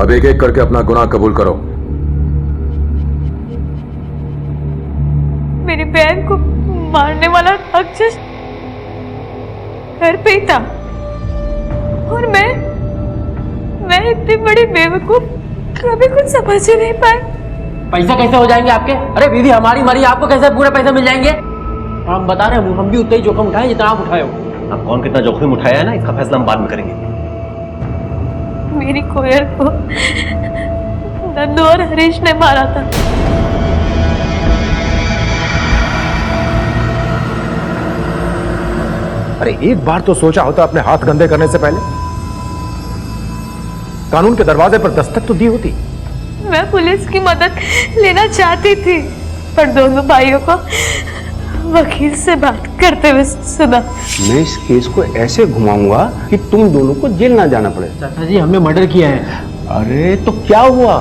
अब एक एक करके अपना गुनाह कबूल करो। मेरी बहन को मारने वाला राक्षस घर पे ही था और मैं इतनी बड़ी बेवकूफ कभी कुछ समझ ही नहीं पाई। पैसा कैसे हो जाएंगे आपके? अरे दीदी हमारी मरी, आपको कैसे पूरे पैसे मिल जाएंगे? हम बता रहे हैं, हम भी उतना ही जोखिम उठाए जितना आप उठाए हो। अब कौन कितना जोखिम उठाया है ना, इसका फैसला हम बाद में करेंगे। मेरी कोयल को नंदू और हरीश ने मारा था। अरे एक बार तो सोचा होता अपने हाथ गंदे करने से पहले, कानून के दरवाजे पर दस्तक तो दी होती। मैं पुलिस की मदद लेना चाहती थी पर दोनों भाइयों को वकील से बात करते हुए सुना। मैं इस केस को ऐसे घुमाऊंगा कि तुम दोनों को जेल ना जाना पड़े। चाचा जी हमने मर्डर किया है। अरे तो क्या हुआ,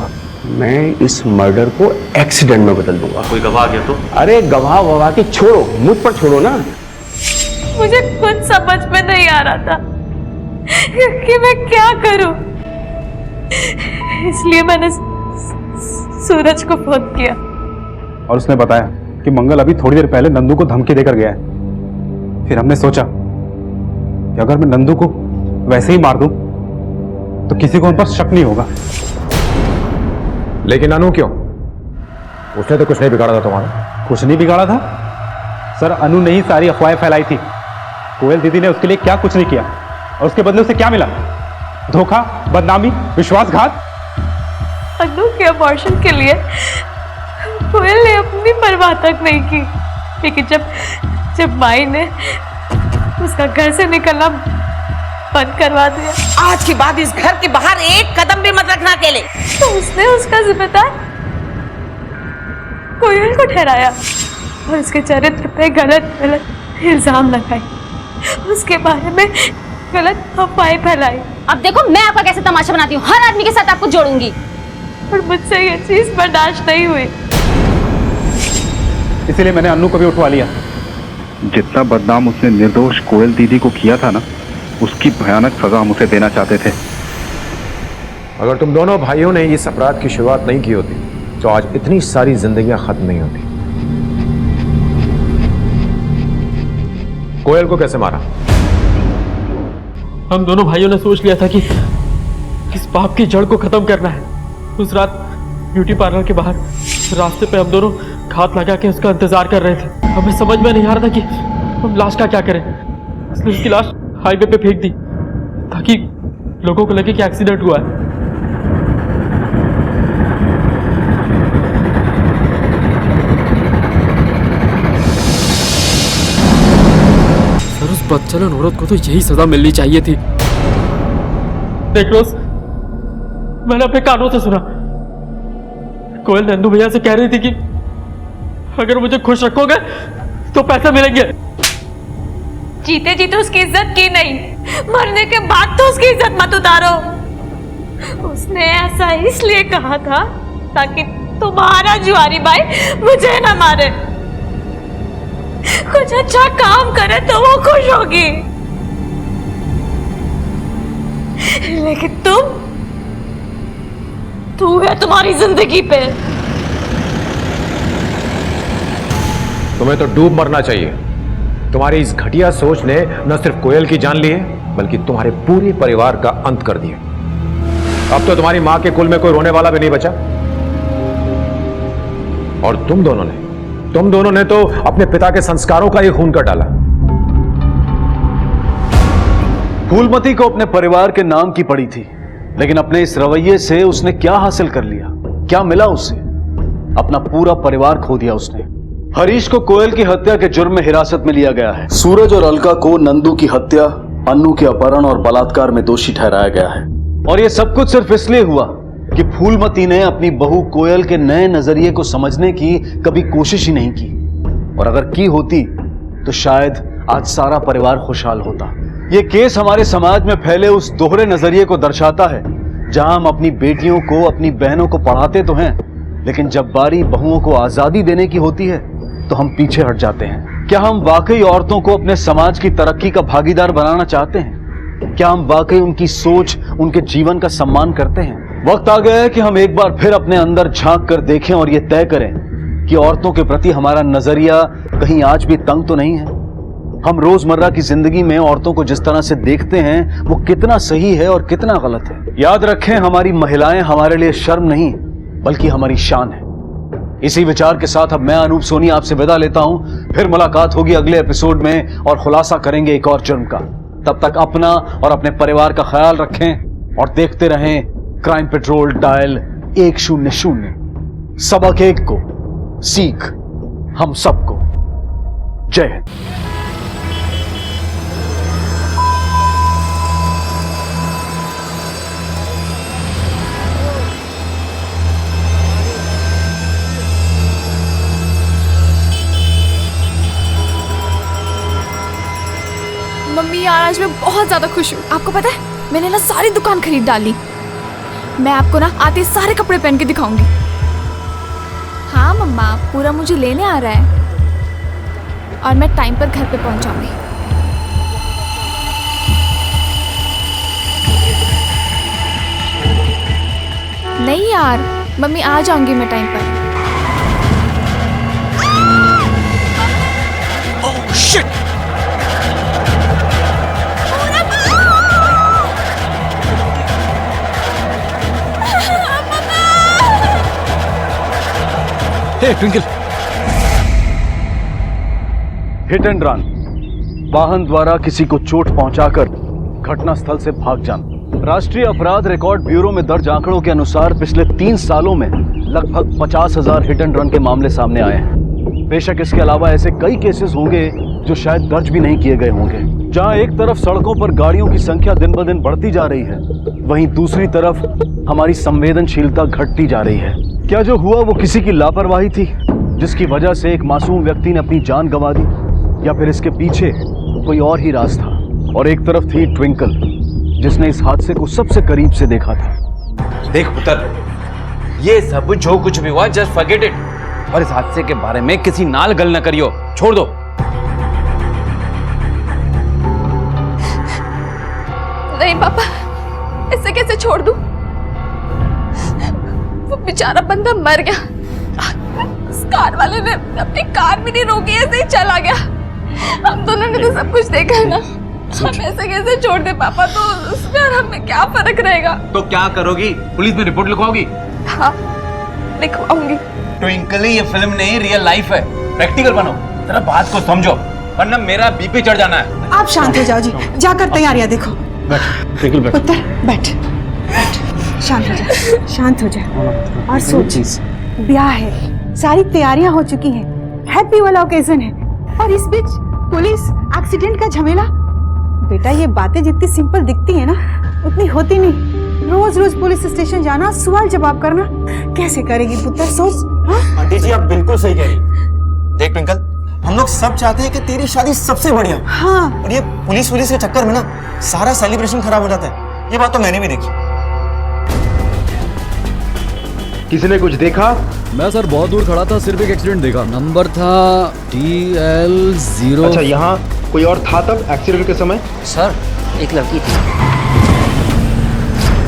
मैं इस मर्डर को एक्सीडेंट में बदल दूंगा। कोई गवाह आ गया तो? अरे गवाह ववाह की छोड़ो, मुझ पर छोड़ो ना। मुझे कुछ समझ में नहीं आ रहा था कि मैं क्या करूं, इसलिए मैंने सूरज को फोन किया और उसने बताया कि मंगल अभी थोड़ी देर पहले नंदू को धमकी देकर गया है। फिर हमने सोचा कि अगर मैं नंदू को वैसे ही मार दूं तो किसी को उन पर शक नहीं होगा। लेकिन अनु क्यों? उसने तो कुछ नहीं बिगाड़ा था तुम्हारा। कुछ नहीं बिगाड़ा था सर, अनु ने ही सारी अफवाहें फैलाई थी। कोयल दीदी ने उसके लिए क्या कुछ नहीं किया और उसके बदले उसे क्या मिला? धोखा, बदनामी, विश्वासघात। अनु के अबॉर्शन के लिए कोयल ने अपनी परवाह तक नहीं की, लेकिन जब माई ने उसका घर से निकलना बंद करवा दिया, आज के बाद इस घर के बाहर एक कदम भी मत रखना अकेले। तो उसने उसका जिम्मेदार कोयल को ठहराया और उसके चरित्र पे गलत इल्जाम लगाए, उसके बारे में गलत अफवाहें फैलाई। अब देखो मैं आपका कैसे तमाशा बनाती हूँ, हर आदमी के साथ आपको जोड़ूंगी। और मुझसे ये चीज बर्दाश्त नहीं हुई, इसीलिए मैंने अनु को भी उठवा लिया। जितना बदनाम उसने निर्दोष कोयल दीदी को किया था ना, उसकी भयानक सजा हम उसे देना चाहते थे। अगर तुम दोनों भाइयों ने इस अपराध की शुरुआत नहीं की होती तो आज इतनी सारी जिंदगियां खत्म नहीं होती। कोयल को कैसे मारा? हम दोनों भाइयों ने सोच लिया था कि इस पाप की जड़ को खत्म करना है। उस रात ब्यूटी पार्लर के बाहर रास्ते पे हम दोनों घात लगा के उसका इंतजार कर रहे थे। हमें समझ में नहीं आ रहा था कि हम लाश का क्या करें, इसलिए उसकी लाश हाईवे पे फेंक दी ताकि लोगों को लगे कि एक्सीडेंट हुआ है। सर उस बदचलन औरत को तो यही सजा मिलनी चाहिए थी। देख लो, मैंने अपने कानों से सुना, कोयल नंदू भैया से कह रही थी कि अगर मुझे खुश रखोगे तो पैसे मिलेंगे। जीते जीते उसकी इज्जत की नहीं, मरने के बाद तो उसकी इज्जत मत उतारो। उसने ऐसा इसलिए कहा था ताकि तुम्हारा जुआरी भाई मुझे ना मारे, कुछ अच्छा काम करे तो वो खुश होगी। लेकिन तू है तुम्हारी जिंदगी पे। तुम्हें तो डूब मरना चाहिए। तुम्हारी इस घटिया सोच ने न सिर्फ कोयल की जान ली है बल्कि तुम्हारे पूरे परिवार का अंत कर दिया। अब तो तुम्हारी मां के कुल में कोई रोने वाला भी नहीं बचा। और तुम दोनों ने तो अपने पिता के संस्कारों का ही खून कर डाला। फूलमती को अपने परिवार के नाम की पड़ी थी, लेकिन अपने इस रवैये से उसने क्या हासिल कर लिया, क्या मिला उसे? अपना पूरा परिवार खो दिया उसने। हरीश को कोयल की हत्या के जुर्म में हिरासत में लिया गया है। सूरज और अलका को नंदू की हत्या, अन्नू के अपहरण और बलात्कार में दोषी ठहराया गया है। और यह सब कुछ सिर्फ इसलिए हुआ कि फूलमती ने अपनी बहू कोयल के नए नजरिए को समझने की कभी कोशिश ही नहीं की। और अगर की होती तो शायद आज सारा परिवार खुशहाल होता। ये केस हमारे समाज में फैले उस दोहरे नजरिए को दर्शाता है, जहां हम अपनी बेटियों को, अपनी बहनों को पढ़ाते तो हैं, लेकिन जब बारी बहुओं को आजादी देने की होती है तो हम पीछे हट जाते हैं। क्या हम वाकई औरतों को अपने समाज की तरक्की का भागीदार बनाना चाहते हैं? क्या हम वाकई उनकी सोच, उनके जीवन का सम्मान करते हैं? वक्त आ गया है कि हम एक बार फिर अपने अंदर झांक कर देखें और ये तय करें कि औरतों के प्रति हमारा नजरिया कहीं आज भी तंग तो नहीं है? हम रोजमर्रा की जिंदगी में औरतों को जिस तरह से देखते हैं वो कितना सही है और कितना गलत है। याद रखें, हमारी महिलाएं हमारे लिए शर्म नहीं बल्कि हमारी शान है। इसी विचार के साथ अब मैं अनूप सोनी आपसे विदा लेता हूं। फिर मुलाकात होगी अगले एपिसोड में और खुलासा करेंगे एक और जुर्म का। तब तक अपना और अपने परिवार का ख्याल रखें और देखते रहें क्राइम पेट्रोल डायल 100। सबक एक को, सीख हम सबको। जय हिंद। मम्मी यार, आज मैं बहुत ज्यादा खुश हूँ। आपको पता है, मैंने ना सारी दुकान खरीद डाली। मैं आपको ना आते सारे कपड़े पहन के दिखाऊंगी। हाँ मम्मा, पूरा मुझे लेने आ रहा है और मैं टाइम पर घर पे पहुंचाऊंगी। नहीं यार मम्मी, आ जाऊंगी मैं टाइम पर। Oh shit! Hey Twinkle. Hit and run, वाहन द्वारा किसी को चोट पहुंचाकर घटनास्थल से भाग जाना। राष्ट्रीय अपराध रिकॉर्ड ब्यूरो में दर्ज आंकड़ों के अनुसार पिछले 3 सालों में लगभग 50,000 हिट एंड रन के मामले सामने आए हैं। बेशक इसके अलावा ऐसे कई केसेस होंगे जो शायद दर्ज भी नहीं किए गए होंगे। जहां एक तरफ सड़कों पर गाड़ियों की संख्या दिन ब दिन बढ़ती जा रही है, वहीं दूसरी तरफ हमारी संवेदनशीलता घटती जा रही है। क्या जो हुआ वो किसी की लापरवाही थी जिसकी वजह से एक मासूम व्यक्ति ने अपनी जान गंवा दी, या फिर इसके पीछे कोई और ही राज था? और एक तरफ थी ट्विंकल जिसने इस हादसे को सबसे करीब से देखा था। देख पुत्र, ये सब जो कुछ भी हुआ जस्ट फॉरगेट इट, और इस हादसे के बारे में किसी नाल गल न करियो, छोड़ दो। नहीं पापा, ऐसे कैसे छोड़ दूं? वो बेचारा बंदा मर गया। उस कार वाले ने अपनी कार भी नहीं रोकी, ऐसे ही चला गया। हम दोनों ने तो सब कुछ देखा है ना। हम ऐसे कैसे छोड़ दे पापा? तो उसमें और हमें क्या फर्क रहेगा? तो क्या करोगी? पुलिस में रिपोर्ट लिखवाओगी? हाँ, लिखवाऊंगी। ट्विंकल, ये फिल्म नहीं रियल लाइफ है, प्रैक्टिकल बनो। जरा बात को समझो वरना मेरा बीपी चढ़ जाना है। आप शांत हो जाओ जी, जाकर तैयारियां देखो। पुत्र बैठ, शांत हो जा, शांत हो जा और सोच। ब्याह है, सारी तैयारियां हो चुकी हैं, हैप्पी वाला ओकेजन है, और इस बीच पुलिस एक्सीडेंट का झमेला। बेटा, ये बातें जितनी सिंपल दिखती है ना, उतनी होती नहीं। रोज रोज पुलिस स्टेशन जाना, सवाल जवाब करना, कैसे करेगी पुत्र? सोच। हाँ? आंटी जी, आप बिल्कुल सही कह रही हैं। देख ट्विंकल, हम लोग सब चाहते हैं कि तेरी शादी सबसे बढ़िया। हाँ। और ये पुलिस के चक्कर में ना सारा सेलिब्रेशन खराब हो जाता है। ये बात तो मैंने भी देखी। किसी ने कुछ देखा? मैं सर बहुत दूर खड़ा था, सिर्फ एक एक्सीडेंट देखा। नंबर था DL0। अच्छा, यहाँ कोई और था तब एक्सीडेंट के समय? सर, एक लड़की थी।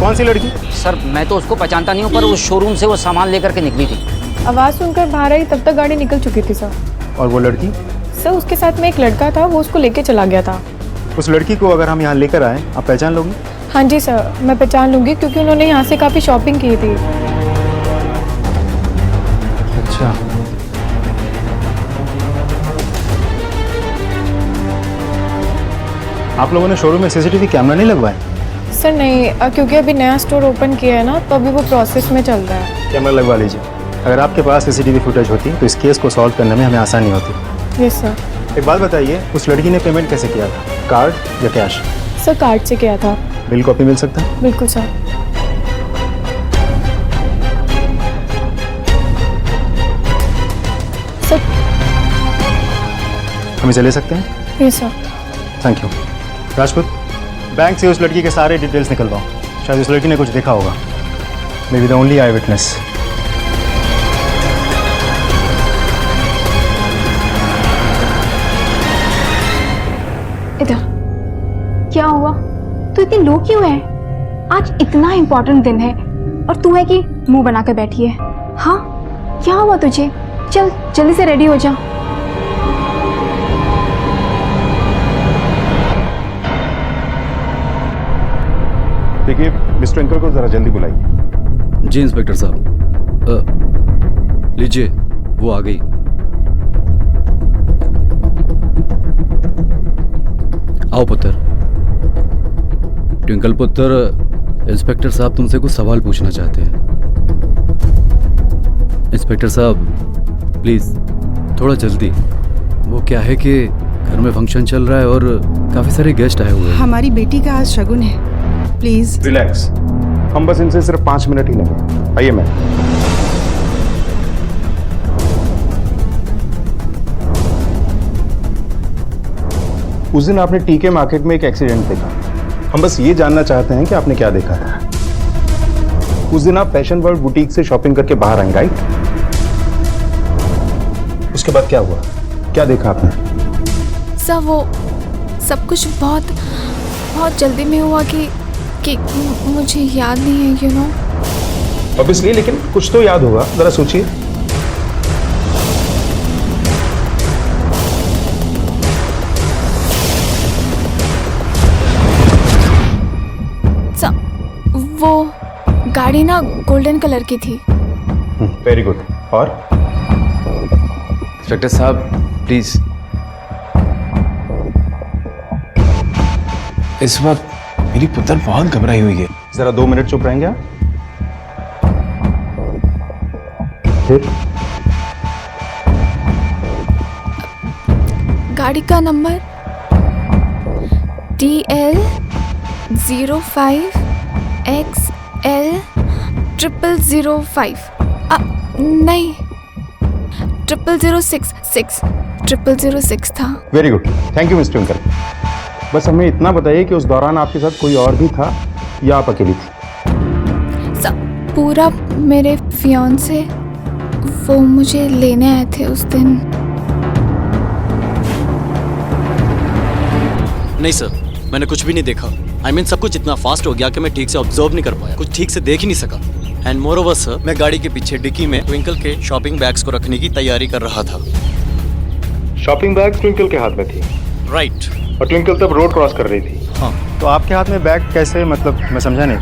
कौन सी लड़की? सर, मैं तो उसको पहचानता नहीं हूँ, पर उस शोरूम से वो सामान लेकर के निकली थी। आवाज सुनकर बाहर आई, तब तक गाड़ी निकल चुकी थी सर। और वो लड़की? सर, उसके साथ में एक लड़का था, वो उसको लेके चला गया था। उस लड़की को अगर हम यहाँ लेकर आए, आप पहचान लोगी? हाँ जी सर, मैं पहचान लूंगी क्योंकि उन्होंने यहाँ से काफी शॉपिंग की थी। अच्छा, आप लोगों ने शोरूम में सीसीटीवी कैमरा नहीं लगवाया? सर नहीं, क्योंकि अभी नया स्टोर ओपन किया है ना, तो अभी वो प्रोसेस में चल रहा है। कैमरा लगवा लीजिए। अगर आपके पास सीसीटीवी फुटेज होती तो इस केस को सॉल्व करने में हमें आसानी होती। Yes sir. एक बात बताइए, उस लड़की ने पेमेंट कैसे किया था, कार्ड या कैश? सर, कार्ड से किया था। बिल कॉपी मिल सकता है? बिल्कुल सर। सर, हम इसे ले सकते हैं? Yes sir. Thank you. Rajput, bank से उस लड़की के सारे डिटेल्स निकलवाओ। शायद उस लड़की ने कुछ देखा होगा। May be the only I witness. इधर क्या हुआ? तू इतनी लो क्यों है? आज इतना इम्पोर्टेंट दिन है और तू है कि मुंह बना कर बैठी है। हाँ, क्या हुआ तुझे? चल जल्दी से रेडी हो जा। देखिए मिस्टर ट्विंकल को जरा जल्दी बुलाइए। जी इंस्पेक्टर साहब। लीजिए, वो आ गई। आओ पुत्र। ट्विंकल पुत्र, इंस्पेक्टर साहब तुमसे कुछ सवाल पूछना चाहते हैं। इंस्पेक्टर साहब प्लीज थोड़ा जल्दी। वो क्या है कि घर में फंक्शन चल रहा है और काफी सारे गेस्ट आए हुए हैं। हमारी बेटी का आज शगुन है, प्लीज रिलैक्स, हम बस इनसे सिर्फ 5 मिनट ही लेंगे। आइए मैम। उस दिन आपने टीके मार्केट में एक एक्सीडेंट देखा, हम बस ये जानना चाहते हैं कि आपने क्या देखा था। उस दिन आप फैशन वर्ल्ड बुटीक से शॉपिंग करके बाहर आए, राइट? उसके बाद क्या हुआ, क्या देखा आपने? सर वो सब कुछ बहुत जल्दी में हुआ कि मुझे याद नहीं है, यू नो। ऑब्वियसली, लेकिन कुछ तो याद होगा, जरा सोचिए। सर वो गाड़ी ना गोल्डन कलर की थी। Very good. और इंस्पेक्टर साहब प्लीज, इस वक्त मेरी पुत्र बहुत घबराई हुई है। जरा 2 मिनट चुप रहेंगे आप? फिर गाड़ी का नंबर DL05XL0005। नहीं, 0006 था। Very good, thank you mister twinkle. बस हमें इतना बताइए कि उस दौरान आपके साथ कोई और भी था या आप अकेली थी? पूरा मेरे फियांसे वो मुझे लेने आए थे उस दिन। नहीं सर, मैंने कुछ भी नहीं देखा। I mean, सब कुछ इतना फास्ट हो गया कि मैं ठीक से ऑब्जर्व नहीं कर पाया, कुछ ठीक से देख ही नहीं सका। एंड मोर ओवर सर, मैं गाड़ी के पीछे डिक्की में ट्विंकल के शॉपिंग बैग्स को रखने की तैयारी कर रहा था। शॉपिंग बैग ट्विंकल के हाथ में थी? राइट। और ट्विंकल तब रोड क्रॉस कर रही थी? हाँ। तो आपके हाथ में बैग कैसे, मतलब मैं समझा नहीं।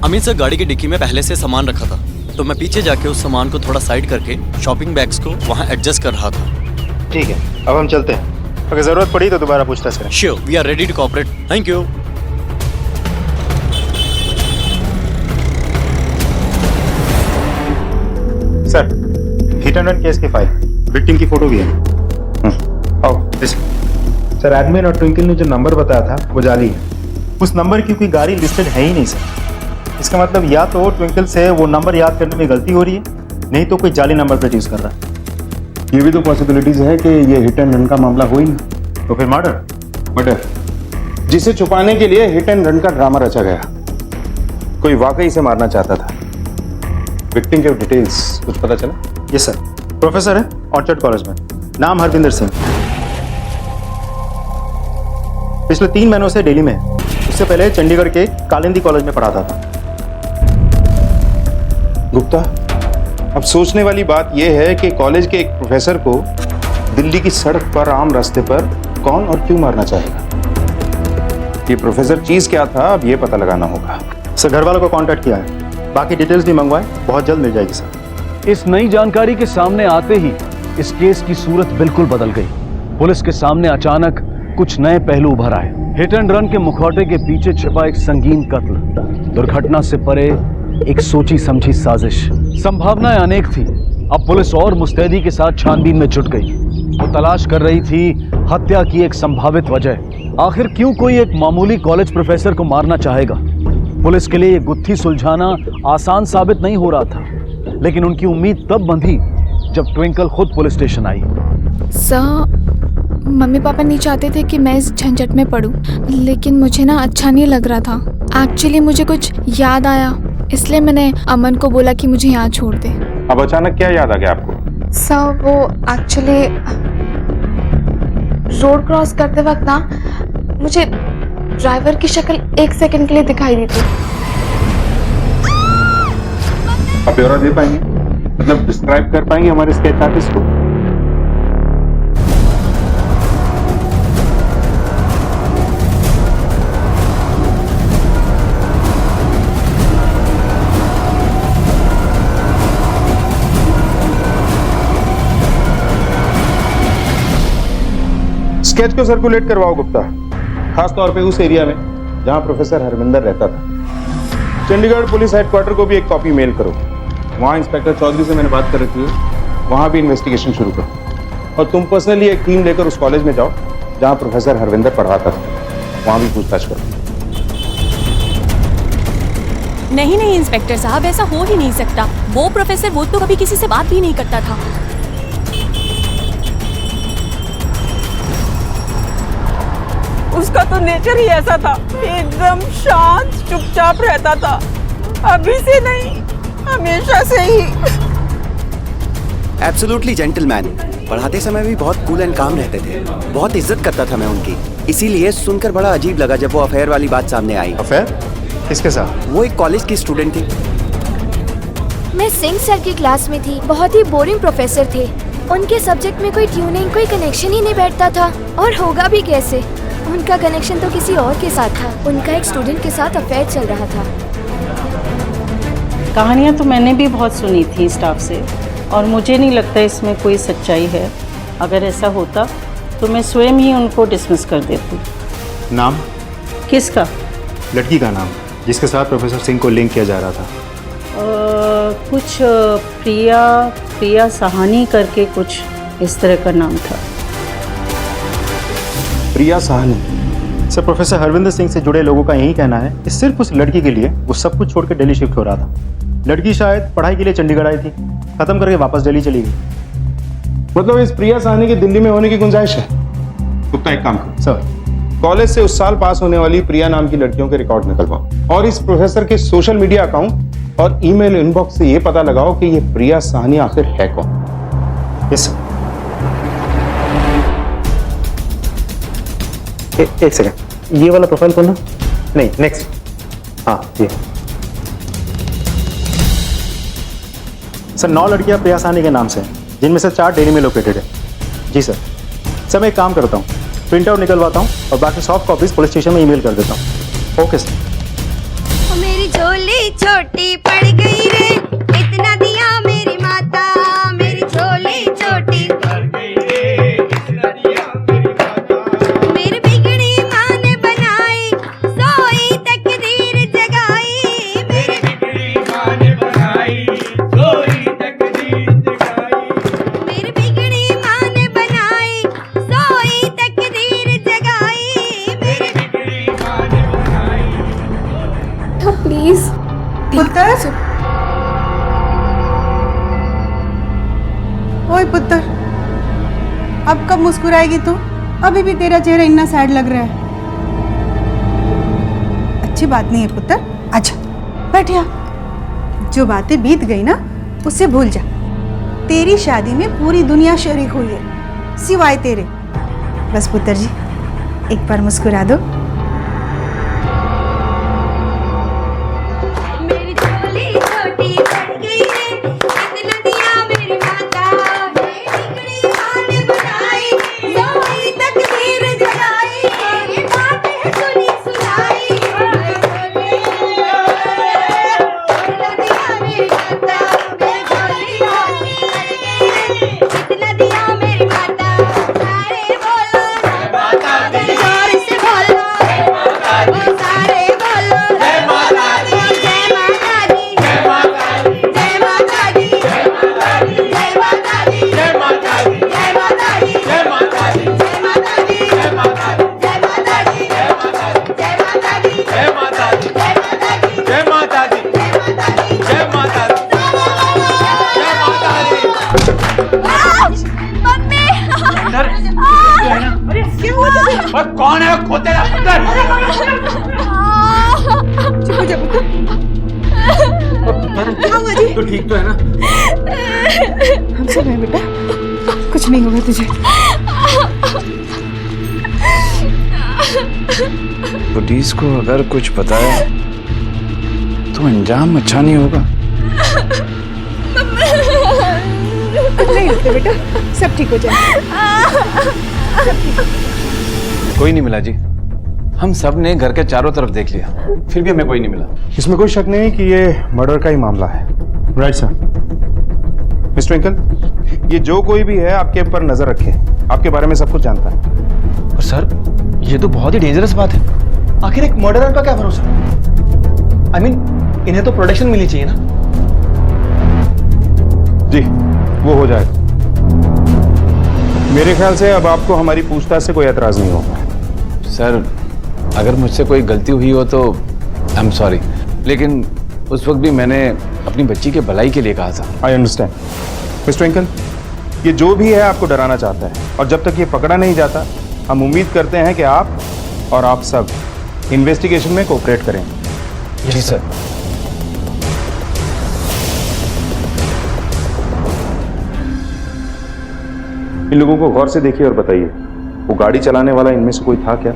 अमित सर, गाड़ी की डिक्की में पहले से सामान रखा था, तो मैं पीछे जाके उस सामान को थोड़ा साइड करके शॉपिंग बैग्स को वहाँ एडजस्ट कर रहा था। ठीक है, अब हम चलते हैं। अगर जरूरत पड़ी तो दोबारा पूछताछ करें। Sure, we are ready to cooperate. Thank you. Sir, hit and run case की फाइल, विक्टिम की फोटो भी है। आओ। सर, एडमिन और ट्विंकल ने जो नंबर बताया था वो जाली है। उस नंबर की कोई गाड़ी लिस्टेड है ही नहीं सर। इसका मतलब या तो ट्विंकल से वो नंबर याद करने में गलती हो रही है, नहीं तो कोई जाली नंबर प्लेट यूज कर रहा है। ये भी तो पॉसिबिलिटीज है कि ये हिट एंड रन का मामला हो ही नहीं, तो फिर मर्डर, जिसे छुपाने के लिए हिट एंड रन का ड्रामा रचा गया। कोई वाकई से मारना चाहता था। विक्टिम के डिटेल्स कुछ पता चला? यस सर, प्रोफेसर है ऑर्चर्ड कॉलेज में, नाम हरविंदर सिंह। पिछले 3 महीनों से दिल्ली में है। उससे पहले चंडीगढ़ के कालिंदी कॉलेज में पढ़ाता था। गुप्ता, अब सोचने वाली बात यह है कि कॉलेज के एक प्रोफेसर को दिल्ली की सड़क पर, आम रास्ते पर कौन और क्यों मारना चाहेगा? ये प्रोफेसर चीज क्या था, अब ये पता लगाना होगा। सर, घर वालों को कांटेक्ट किया है, बाकी डिटेल्स भी मंगवाए, बहुत जल्द मिल जाएगी सर। इस नई जानकारी के सामने आते ही इस केस की सूरत बिल्कुल बदल गई। पुलिस के सामने अचानक कुछ नए पहलू उभर आए। हिट एंड रन के मुखौटे के पीछे छिपा एक संगीन कत्ल, दुर्घटना से परे एक सोची समझी साजिश। संभावनाएं अनेक थी। अब पुलिस और मुस्तैदी के साथ छानबीन में जुट गई। वो तलाश कर रही थी हत्या की एक संभावित वजह। आखिर क्यों कोई एक मामूली कॉलेज प्रोफेसर को मारना चाहेगा? पुलिस के लिए ये गुत्थी सुलझाना आसान साबित नहीं हो रहा था, लेकिन उनकी उम्मीद तब बंधी जब ट्विंकल खुद पुलिस स्टेशन आई। सर, मम्मी पापा नहीं चाहते थे कि मैं इस झंझट में पड़ूं, लेकिन मुझे ना अच्छा नहीं लग रहा था। एक्चुअली मुझे कुछ याद आया, इसलिए मैंने अमन को बोला कि मुझे यहाँ छोड़ दे। अब अचानक क्या याद आ गया आपको? सर, वो एक्चुअली रोड क्रॉस करते वक्त ना मुझे ड्राइवर की शक्ल 1 सेकंड के लिए दिखाई दी थी। आप ब्यौरा दे पाएंगे, मतलब डिस्क्राइब कर पाएंगे हमारे स्केच आर्टिस्ट को? स्केच को सर्कुलेट करवाओ गुप्ता, खास तौर पे उस एरिया में जहां प्रोफेसर हरविंदर रहता था। चंडीगढ़ पुलिस हेडक्वार्टर को भी एक कॉपी मेल करो। वहां इंस्पेक्टर चौधरी से मैंने बात कर रखी है, वहां भी इन्वेस्टिगेशन शुरू करो। और तुम पर्सनली एक टीम लेकर उस कॉलेज में जाओ जहां प्रोफेसर हरविंदर पढ़ाता था, वहां भी पूछताछ करो। नहीं नहीं इंस्पेक्टर साहब, ऐसा हो ही नहीं सकता। वो प्रोफेसर वो तो कभी किसी से बात भी नहीं करता था। उसका तो नेचर ही ऐसा था, एकदम शांत चुपचाप रहता था। अभी से नहीं, हमेशा से ही। Absolutely gentleman. पढ़ाते समय भी बहुत कूल एंड काम रहते थे, बहुत इज्जत करता था मैं उनकी। इसीलिए सुनकर बड़ा अजीब लगा जब वो अफेयर वाली बात सामने आई। अफेयर? किसके साथ? वो एक कॉलेज की स्टूडेंट थी। मैं सिंह सर की क्लास में थी, बहुत ही बोरिंग प्रोफेसर थे। उनके सब्जेक्ट में कोई ट्यूनिंग, कोई कनेक्शन ही नहीं बैठता था, और होगा भी कैसे। उनका कनेक्शन तो किसी और के साथ था। उनका एक स्टूडेंट के साथ अफेयर चल रहा था। कहानियाँ तो मैंने भी बहुत सुनी थी स्टाफ से, और मुझे नहीं लगता इसमें कोई सच्चाई है। अगर ऐसा होता तो मैं स्वयं ही उनको डिसमिस कर देती। नाम? किसका? लड़की का नाम जिसके साथ प्रोफेसर सिंह को लिंक किया जा रहा था। कुछ प्रिया साहनी करके कुछ इस तरह का नाम था। प्रिया साहनी? सर, प्रोफेसर हरविंदर सिंह से जुड़े लोगों का यही कहना है कि सिर्फ उस लड़की के लिए वो सब कुछ छोड़कर दिल्ली शिफ्ट हो रहा था। लड़की शायद पढ़ाई के लिए चंडीगढ़ आई थी, खत्म करके वापस दिल्ली चली गई। मतलब इस प्रिया साहनी के दिल्ली में होने की गुंजाइश है। गुप्ता, एक काम करो सर, कॉलेज से उस साल पास होने वाली प्रिया नाम की लड़कियों के रिकॉर्ड निकलवाओ, और इस प्रोफेसर के सोशल मीडिया अकाउंट और ईमेल इनबॉक्स से ये पता लगाओ कि ये प्रिया साहनी आखिर है कौन। Yes sir. एक सेकंड, ये वाला प्रोफाइल खोलना। नहीं, नेक्स्ट। हाँ, ये सर 9 लड़कियां प्रिया साहनी के नाम से हैं, जिनमें से 4 दिल्ली में लोकेटेड है। जी सर। सर, मैं एक काम करता हूँ, प्रिंट आउट निकलवाता हूँ और बाकी सॉफ्ट कॉपीज पुलिस स्टेशन में ईमेल कर देता हूँ। Okay sir. मेरी झोली छोटी पड़ गई रे, इतना दिया मेरी माता। मेरी झोली छोटी पड़ गई रे, इतना दिया मेरी माता। मेरी बिगड़ी माँ ने बनाई, सोई तकदीर जगाई। मेरी बिगड़ी माँ ने बनाई, सोई तकदीर जगाई। मेरी बिगड़ी माँ ने बनाई, सोई तकदीर जगाई। मेरी बिगड़ी माँ ने बनाई। प्लीज पुत्र, ओए पुत्र, अब कब मुस्कुराएगी तू? अभी भी तेरा चेहरा इतना सैड लग रहा है। अच्छी बात नहीं है पुत्र, अच्छा बैठिया। जो बातें बीत गई ना, उससे भूल जा। तेरी शादी में पूरी दुनिया शरीक हुई है सिवाय तेरे। बस पुत्र जी, एक बार मुस्कुरा दो। कौन है खोते तो ठीक तो है ना? हम सब हैं बेटा, कुछ नहीं होगा तुझे। पुलिस को अगर कुछ पता है तो अंजाम अच्छा नहीं होगा। नहीं होते बेटा, सब ठीक हो जाएगा। कोई नहीं मिला जी, हम सब ने घर के चारों तरफ देख लिया, फिर भी हमें कोई नहीं मिला। इसमें कोई शक नहीं कि ये मर्डर का ही मामला है। Right sir. मिस्टर ट्विंकल, ये जो कोई भी है आपके ऊपर नजर रखे, आपके बारे में सब कुछ जानता है। सर ये तो बहुत ही डेंजरस बात है। आखिर एक मर्डरर का क्या भरोसा? I mean, इन्हें तो प्रोटेक्शन मिलनी चाहिए ना। जी वो हो जाएगा। मेरे ख्याल से अब आपको हमारी पूछताछ से कोई एतराज नहीं होगा। सर अगर मुझसे कोई गलती हुई हो तो आई एम सॉरी, लेकिन उस वक्त भी मैंने अपनी बच्ची के भलाई के लिए कहा था। आई अंडरस्टैंड मिस्टर ट्विंकल, ये जो भी है आपको डराना चाहता है, और जब तक ये पकड़ा नहीं जाता हम उम्मीद करते हैं कि आप और आप सब इन्वेस्टिगेशन में कोऑपरेट करें। जी सर। इन लोगों को गौर से देखिए और बताइए, वो गाड़ी चलाने वाला इनमें से कोई था क्या?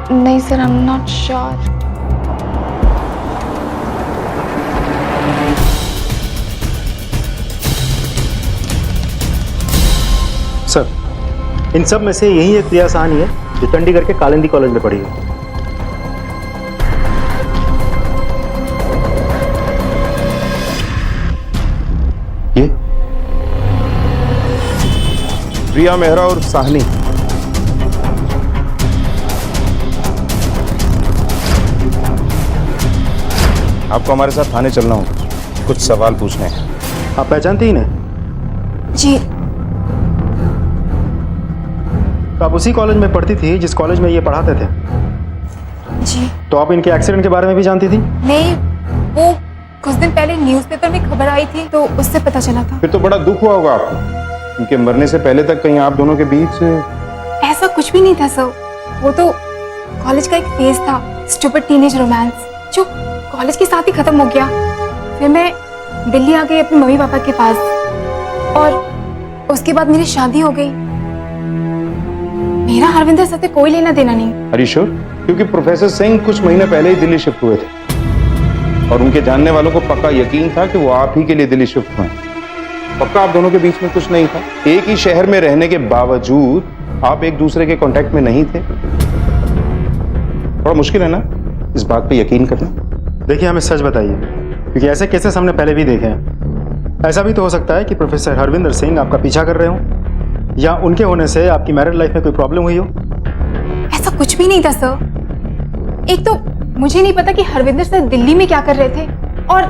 नहीं sir, I am not sure. Sir इन सब में से यही एक प्रिया साहनी है जो चंडीगढ़ के कालिंदी कॉलेज में पढ़ी है। ये प्रिया मेहरा और साहनी। आपको हमारे साथ थाने चलना होगा, कुछ सवाल पूछने हैं। आप पहचानती ही नहीं? जी। तो आप उसी कॉलेज में पढ़ती थी जिस कॉलेज में ये पढ़ाते थे? जी। तो आप इनके एक्सीडेंट के बारे में भी जानती थी? नहीं, वो कुछ दिन पहले न्यूज़पेपर में खबर आई थी तो उससे पता चला था। फिर तो बड़ा दुख हुआ होगा आपको। उनके मरने से पहले तक कहीं आप दोनों के बीच? ऐसा कुछ भी नहीं था सर, वो तो कॉलेज का एक फेज था, स्टूपिड टीनेज रोमांस, जो कॉलेज के साथ ही खत्म हो गया। फिर मैं दिल्ली आ गई अपने मम्मी पापा के पास, और उसके बाद मेरी शादी हो गई। मेरा हरविंदर से कोई लेना देना नहीं। Are you sure? क्योंकि प्रोफेसर सिंह कुछ महीने पहले ही दिल्ली शिफ्ट हुए थे और उनके जानने वालों को पक्का यकीन था कि वो आप ही के लिए दिल्ली शिफ्ट हुए। पक्का आप दोनों के बीच में कुछ नहीं था? एक ही शहर में रहने के बावजूद आप एक दूसरे के कांटेक्ट में नहीं थे? बड़ा मुश्किल है ना इस बात पे यकीन करना। देखिए हमें सच बताइए, क्योंकि ऐसे केसेस हमने पहले भी देखे हैं। ऐसा भी तो हो सकता है कि प्रोफेसर हरविंदर सिंह आपका पीछा कर रहे हो, या उनके होने से आपकी मैरिड लाइफ में कोई प्रॉब्लम हुई हो। ऐसा कुछ भी नहीं था सर। एक तो मुझे नहीं पता कि हरविंदर सर दिल्ली में क्या कर रहे थे, और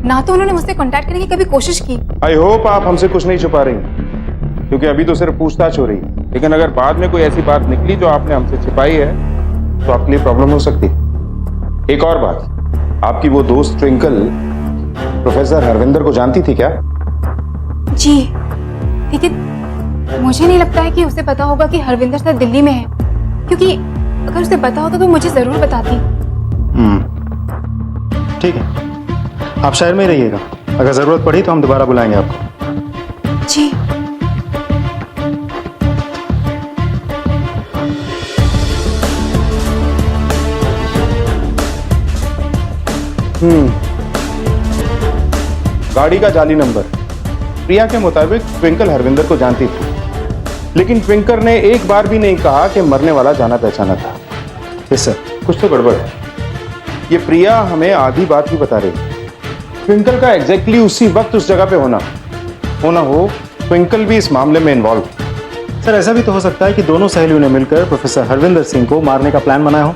ना तो उन्होंने मुझसे कांटेक्ट करने की कभी कोशिश की। आई होप आप हमसे कुछ नहीं छुपा रही, क्योंकि अभी तो सिर्फ पूछताछ हो रही है। लेकिन अगर बाद में कोई ऐसी बात निकली जो आपने हमसे छिपाई है तो आपके लिए प्रॉब्लम हो सकती है। एक और बात, आपकी वो दोस्त ट्विंकल प्रोफेसर हरविंदर को जानती थी क्या? जी, लेकिन मुझे नहीं लगता है कि उसे पता होगा कि हरविंदर सर दिल्ली में है, क्योंकि अगर उसे पता होता तो मुझे जरूर बताती। ठीक है, आप शहर में ही रहिएगा, अगर जरूरत पड़ी तो हम दोबारा बुलाएंगे आपको। जी। गाड़ी का जाली नंबर। प्रिया के मुताबिक ट्विंकल हरविंदर को जानती थी, लेकिन ट्विंकल ने एक बार भी नहीं कहा कि मरने वाला जाना पहचाना था। यस सर, कुछ तो गड़बड़ है। ये प्रिया हमें आधी बात ही बता रही। ट्विंकल का एग्जैक्टली उसी वक्त उस जगह पे होना हो, ट्विंकल भी इस मामले में इन्वॉल्व। सर ऐसा भी तो हो सकता है कि दोनों सहेलियों ने मिलकर प्रोफेसर हरविंदर सिंह को मारने का प्लान बनाया हो,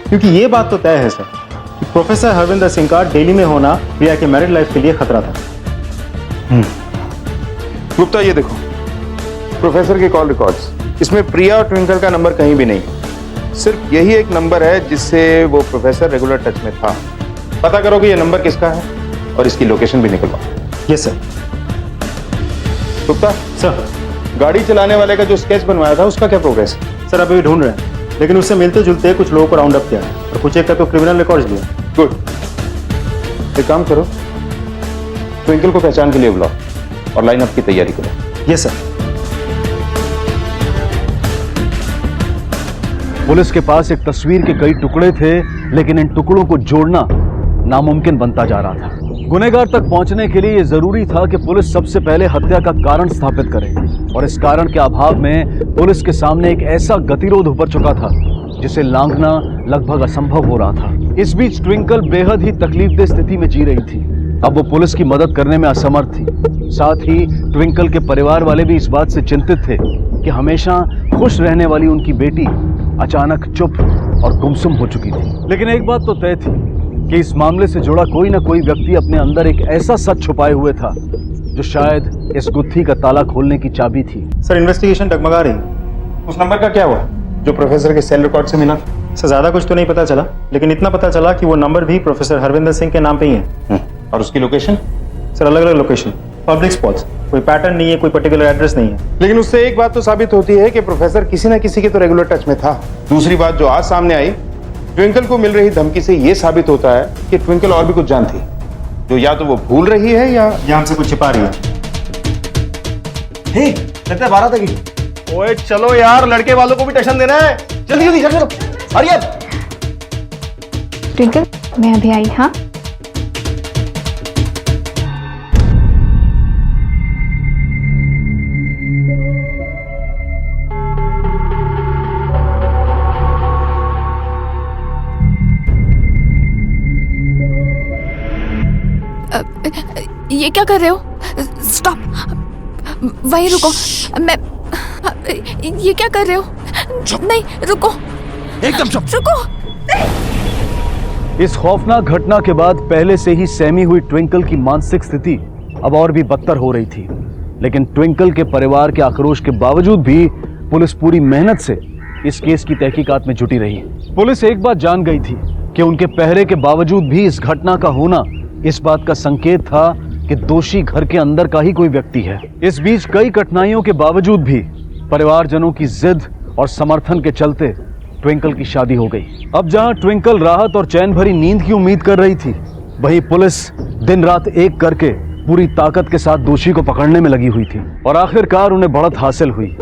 क्योंकि ये बात तो तय है सर कि प्रोफेसर हरविंदर सिंह का दिल्ली में होना प्रिया के मैरिड लाइफ के लिए खतरा था। गुप्ता ये देखो, प्रोफेसर के कॉल रिकॉर्ड्स, इसमें प्रिया और ट्विंकल का नंबर कहीं भी नहीं, सिर्फ यही एक नंबर है जिससे वो प्रोफेसर रेगुलर टच में था। पता करो कि ये नंबर किसका है और इसकी लोकेशन भी निकलवाओ। Yes sir. गुप्ता सर, गाड़ी चलाने वाले का जो स्केच बनवाया था उसका क्या प्रोग्रेस है? सर अभी भी ढूंढ रहे हैं, लेकिन उससे मिलते जुलते कुछ लोगों को राउंड अप किया है और कुछ एक का तो क्रिमिनल रिकॉर्ड्स भी है। गुड, एक काम करो, ट्विंकल को पहचान के लिए बुलाओ और लाइन अप की तैयारी करो। Yes sir. पुलिस के पास एक तस्वीर के कई टुकड़े थे, लेकिन इन टुकड़ों को जोड़ना नामुमकिन बनता जा रहा था। गुनहगार तक पहुंचने के लिए ये जरूरी था कि पुलिस सबसे पहले हत्या का कारण स्थापित करे, और इस कारण के अभाव में पुलिस के सामने एक ऐसा गतिरोध उभर चुका था जिसे लांघना लगभग असंभव हो रहा था। इस बीच ट्विंकल बेहद ही तकलीफदेह स्थिति में जी रही थी। अब वो पुलिस की मदद करने में असमर्थ थी। साथ ही ट्विंकल के परिवार वाले भी इस बात से चिंतित थे कि हमेशा खुश रहने वाली उनकी बेटी अचानक चुप और गुमसुम हो चुकी थी। लेकिन एक बात तो तय थी कि इस मामले से जुड़ा कोई ना कोई व्यक्ति अपने अंदर एक ऐसा सच छुपाए हुए था जो शायद इस गुत्थी का ताला खोलने की चाबी थी। सर, इन्वेस्टिगेशन डगमगा रही। उस नंबर का क्या हुआ जो प्रोफेसर के सेल रिकॉर्ड से मिला? सर, ज्यादा कुछ तो नहीं पता चला, लेकिन इतना पता चला कि वो नंबर भी प्रोफेसर हरविंदर सिंह के नाम पे ही है। और उसकी लोकेशन? सर, अलग अलग लोकेशन, पब्लिक स्पॉट्स, कोई पैटर्न नहीं है, कोई पर्टिकुलर एड्रेस नहीं है। लेकिन उससे एक बात तो साबित होती है कि प्रोफेसर किसी न किसी के तो रेगुलर टच में था। दूसरी बात जो आज सामने आई, ट्विंकल को मिल रही धमकी से यह साबित होता है कि ट्विंकल और भी कुछ जानती है, जो या तो वो भूल रही है या हमसे कुछ छिपा रही है। हे, लगता है 12 तक। ओए चलो यार, लड़के वालों को भी टशन देना है। जल्दी जल्दी चलो, हरी अप। ट्विंकल, मैं अभी आई। हाँ, ये क्या कर रहे हो? स्टॉप, वहीं रुको। मैं ये क्या कर रहे हो? नहीं, रुको, एकदम चुप। रुको। इस खौफनाक घटना के बाद पहले से ही सहमी हुई ट्विंकल की मानसिक स्थिति अब और भी बदतर हो रही थी। लेकिन ट्विंकल के परिवार के आक्रोश के बावजूद भी पुलिस पूरी मेहनत से इस केस की तहकीकात में जुटी रही। पुलिस एक बात जान गई थी कि उनके पहरे के बावजूद भी इस घटना का होना इस बात का संकेत था कि दोषी घर के अंदर का ही कोई व्यक्ति है। इस बीच कई कठिनाइयों के बावजूद भी परिवारजनों की जिद और समर्थन के चलते ट्विंकल की शादी हो गई। अब जहां ट्विंकल राहत और चैन भरी नींद की उम्मीद कर रही थी, वहीं पुलिस दिन रात एक करके पूरी ताकत के साथ दोषी को पकड़ने में लगी हुई थी। और आखिरकार उन्हें बढ़त हासिल हुई,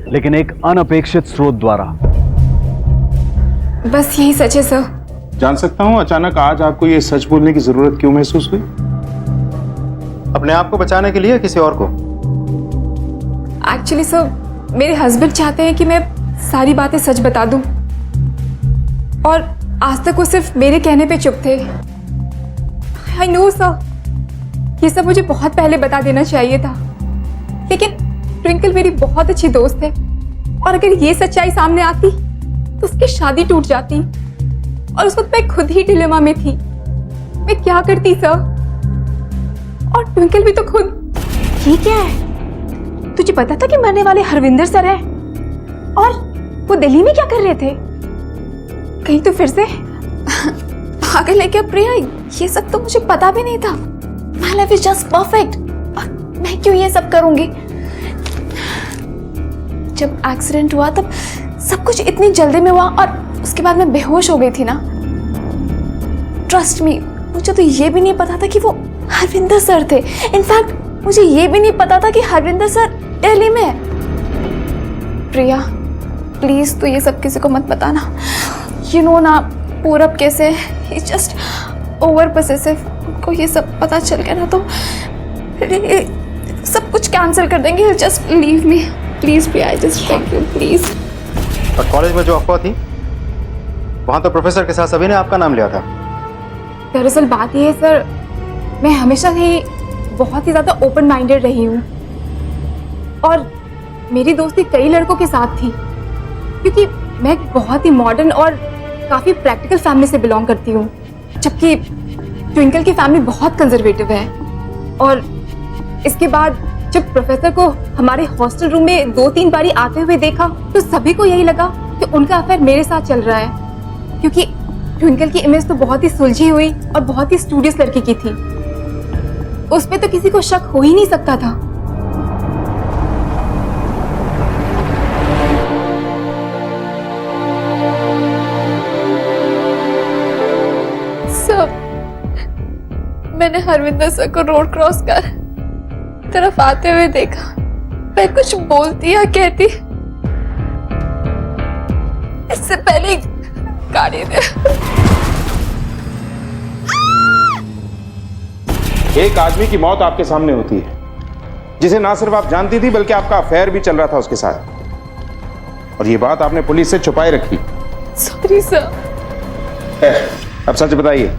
लेकिन एक अनपेक्षित स्रोत द्वारा। बस यही सच है सर। जान सकता हूँ अचानक आज आपको ये सच बोलने की जरूरत क्यों महसूस हुई? अपने आप को बचाने के लिए या किसी और को? एक्चुअली सर, मेरे हस्बैंड चाहते हैं कि मैं सारी बातें सच बता दूं, और आज तक वो सिर्फ मेरे कहने पे चुप थे। आई नो सर, ये सब मुझे बहुत पहले बता देना चाहिए था, लेकिन ट्विंकल मेरी बहुत अच्छी दोस्त है, और अगर ये सच्चाई सामने आती तो उसकी शादी टूट जाती, और उस वक्त मैं खुद ही डिलेमा में थी। मैं क्या करती सर? और ट्विंकल भी तो खुद। ये क्या है? तुझे पता था कि मरने वाले हरविंदर सर है, और वो दिल्ली में क्या कर रहे थे? कहीं तो फिर से पागल है क्या प्रिया? ये सब तो मुझे पता भी नहीं था। My life is just perfect, मैं क्यों ये सब करूंगी? जब एक्सीडेंट हुआ तब सब कुछ इतनी जल्दी में हुआ, और उसके बाद मैं बेहोश हो गई थी ना। ट्रस्ट मी, मुझे तो ये भी नहीं पता था कि वो हरविंदर सर थे। इनफैक्ट मुझे ये भी नहीं पता था कि हरविंदर सर दिल्ली में है। प्रिया प्लीज, तो ये सब किसी को मत बताना। यू नो ना, पूरब कैसे ही जस्ट ओवर पोसेसिव। उनको ये सब पता चल गया ना तो सब कुछ कैंसिल कर देंगे। Just leave me please Priya, I just beg you please. और कॉलेज में जो अफवाह थी, वहां तो प्रोफेसर के साथ सभी ने आपका नाम लिया था। दरअसल बात यह है सर, मैं हमेशा ही बहुत ही ज़्यादा ओपन माइंडेड रही हूँ, और मेरी दोस्ती कई लड़कों के साथ थी, क्योंकि मैं बहुत ही मॉडर्न और काफ़ी प्रैक्टिकल फैमिली से बिलोंग करती हूँ, जबकि ट्विंकल की फैमिली बहुत कंजर्वेटिव है। और इसके बाद जब प्रोफेसर को हमारे हॉस्टल रूम में 2-3 बारी आते हुए देखा, तो सभी को यही लगा कि उनका अफेयर मेरे साथ चल रहा है, क्योंकि ट्विंकल की इमेज तो बहुत ही सुलझी हुई और बहुत ही स्टूडियस लड़की की थी। उस पे तो किसी को शक हो ही नहीं सकता था। सब मैंने हरविंदर सर को रोड क्रॉस कर तरफ आते हुए देखा। मैं कुछ बोलती या कहती इससे पहले गाड़ी ने एक आदमी की मौत आपके सामने होती है, जिसे ना सिर्फ आप जानती थी बल्कि आपका अफेयर भी चल रहा था उसके साथ, और ये बात आपने पुलिस से छुपाए रखी। Sorry sir. अब सच बताइए,